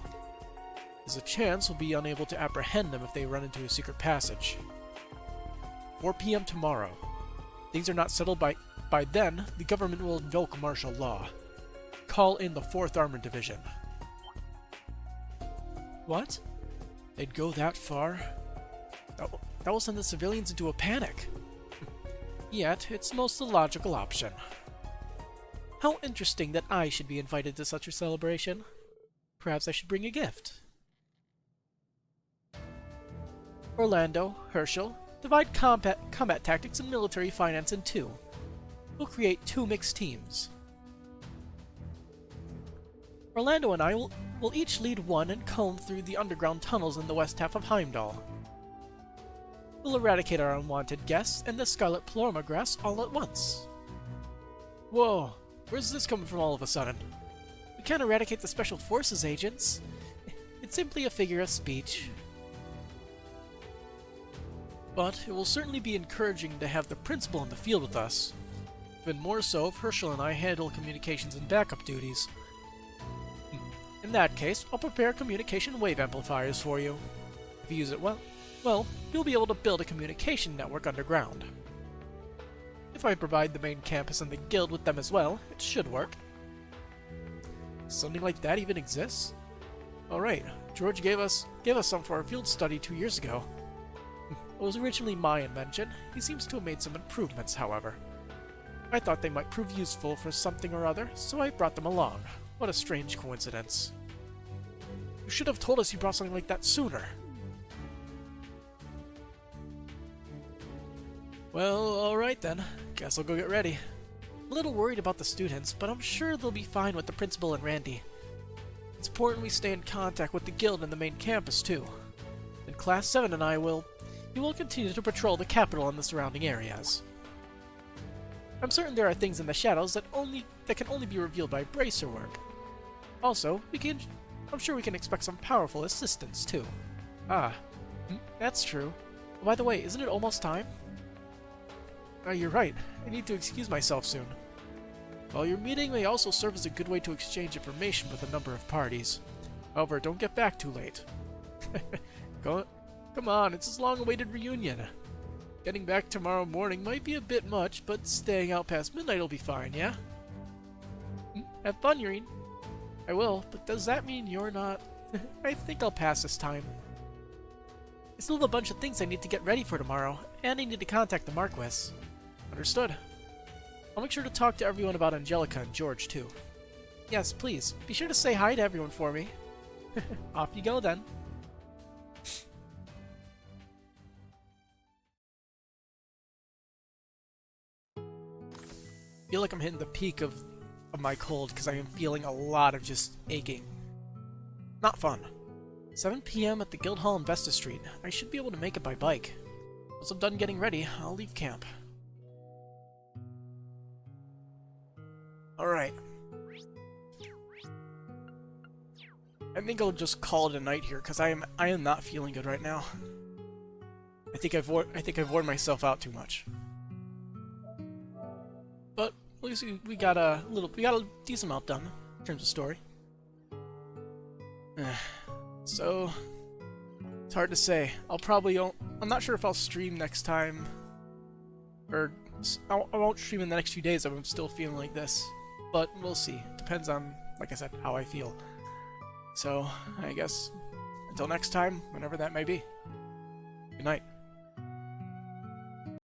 There's a chance we'll be unable to apprehend them if they run into a secret passage. 4 p.m. tomorrow. Things are not settled by then, the government will invoke martial law. Call in the 4th Armored Division. What? They'd go that far? That will send the civilians into a panic. Yet, it's most the logical option. How interesting that I should be invited to such a celebration. Perhaps I should bring a gift. Orlando, Herschel, divide combat tactics and military finance in two. We'll create 2 mixed teams. Orlando and I will each lead one and comb through the underground tunnels in the west half of Heimdall. We'll eradicate our unwanted guests and the Scarlet Perlmagrass all at once. Whoa, where's this coming from all of a sudden? We can't eradicate the Special Forces agents. It's simply a figure of speech. But it will certainly be encouraging to have the principal in the field with us. Even more so if Herschel and I handle communications and backup duties. In that case, I'll prepare communication wave amplifiers for you. If you use it well, you'll be able to build a communication network underground. If I provide the main campus and the guild with them as well, it should work. Something like that even exists? Alright, George gave us some for our field study 2 years ago. It was originally my invention. He seems to have made some improvements, however. I thought they might prove useful for something or other, so I brought them along. What a strange coincidence. You should have told us you brought something like that sooner. Well, alright then. Guess I'll go get ready. I'm a little worried about the students, but I'm sure they'll be fine with the principal and Randy. It's important we stay in contact with the guild and the main campus, too. And Class 7 and I will continue to patrol the capital and the surrounding areas. I'm certain there are things in the shadows that can only be revealed by bracer work. Also, I'm sure we can expect some powerful assistance, too. That's true. By the way, isn't it almost time? You're right. I need to excuse myself soon. While your meeting may also serve as a good way to exchange information with a number of parties. However, don't get back too late. Come on, it's this long-awaited reunion. Getting back tomorrow morning might be a bit much, but staying out past midnight will be fine, yeah? Have fun, Yurine. I will, but does that mean you're not? I think I'll pass this time. I still have a bunch of things I need to get ready for tomorrow, and I need to contact the Marquis. Understood. I'll make sure to talk to everyone about Angelica and George, too. Yes, please, be sure to say hi to everyone for me. Off you go, then. like I'm hitting the peak of my cold because I am feeling a lot of just aching. Not fun. 7 p.m. at the Guildhall in Vesta Street. I should be able to make it by bike. Once I'm done getting ready, I'll leave camp. Alright. I think I'll just call it a night here, because I am not feeling good right now. I think I've worn myself out too much. But at least we got a decent amount done in terms of story. So it's hard to say. I'm not sure if I'll stream next time, or I won't stream in the next few days if I'm still feeling like this. But we'll see. Depends on, like I said, how I feel. So I guess until next time, whenever that may be. Good night.